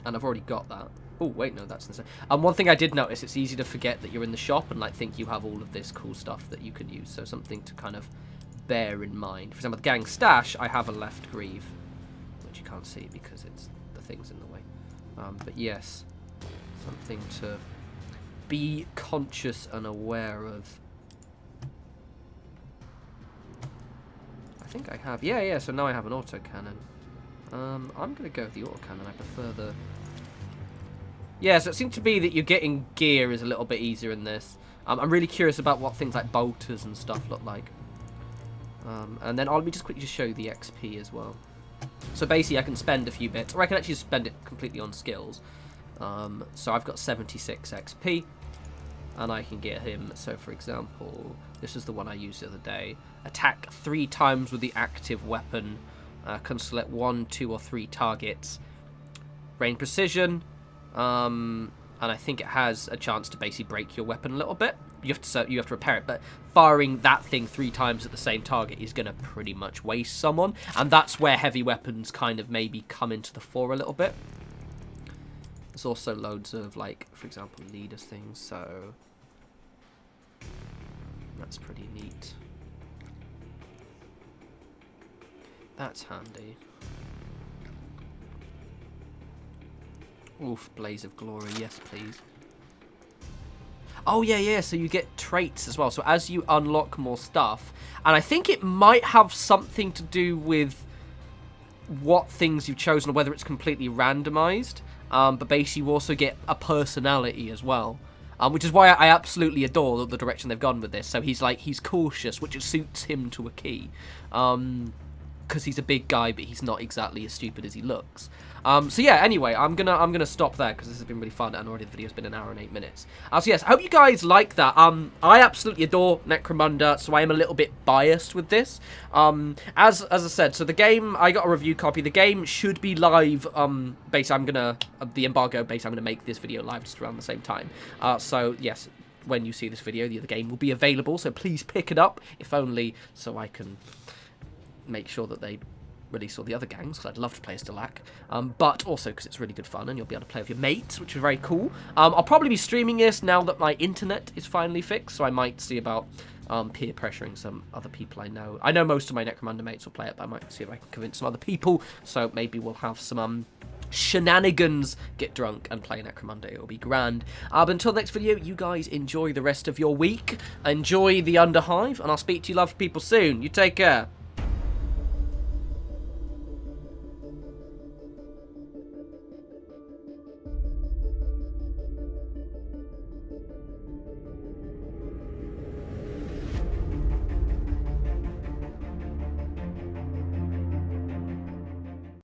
[SPEAKER 1] And I've already got that. Oh, wait, no, that's insane. One thing I did notice, it's easy to forget that you're in the shop and like think you have all of this cool stuff that you can use. So something to kind of bear in mind. For example, the gang stash, I have a left greave, which you can't see because it's the thing's in the way. But yes, something to be conscious and aware of. I think I have. Yeah, so now I have an autocannon. I'm going to go with the autocannon. I prefer the... Yeah, so it seems to be that you're getting gear is a little bit easier in this. I'm really curious about what things like bolters and stuff look like. And then let me just quickly show you the XP as well. So basically I can spend a few bits, or I can actually spend it completely on skills. So I've got 76 XP, and I can get him, so for example, this is the one I used the other day. Attack 3 times with the active weapon, can select 1, 2 or 3 targets. Range precision, and I think it has a chance to basically break your weapon a little bit. You have to repair it, but firing that thing 3 times at the same target is going to pretty much waste someone, and that's where heavy weapons kind of maybe come into the fore a little bit. There's also loads of, like, for example, leaders things, so that's pretty neat. That's handy. Oof, Blaze of Glory, yes please. Oh yeah, so you get traits as well. So as you unlock more stuff, and I think it might have something to do with what things you've chosen, or whether it's completely randomized. But basically you also get a personality as well. Which is why I absolutely adore the direction they've gone with this. So he's cautious, which suits him to a key. Because he's a big guy, but he's not exactly as stupid as he looks. So yeah, anyway, I'm gonna stop there because this has been really fun, and already the video's been 1 hour and 8 minutes. So yes, I hope you guys like that. I absolutely adore Necromunda, so I am a little bit biased with this. As I said, so the game, I got a review copy. The game should be live. Basically, the embargo. Basically, I'm gonna make this video live just around the same time. So yes, when you see this video, the game will be available. So please pick it up, if only so I can make sure that they release all the other gangs, because I'd love to play as Delac, but also because it's really good fun and you'll be able to play with your mates, which is very cool. I'll probably be streaming this now that my internet is finally fixed, so I might see about peer pressuring some other people I know. I know most of my Necromunda mates will play it, but I might see if I can convince some other people, so maybe we'll have some shenanigans, get drunk and play Necromunda. It'll be grand. But until the next video, you guys enjoy the rest of your week, enjoy the Underhive, and I'll speak to you lovely people soon. You take care.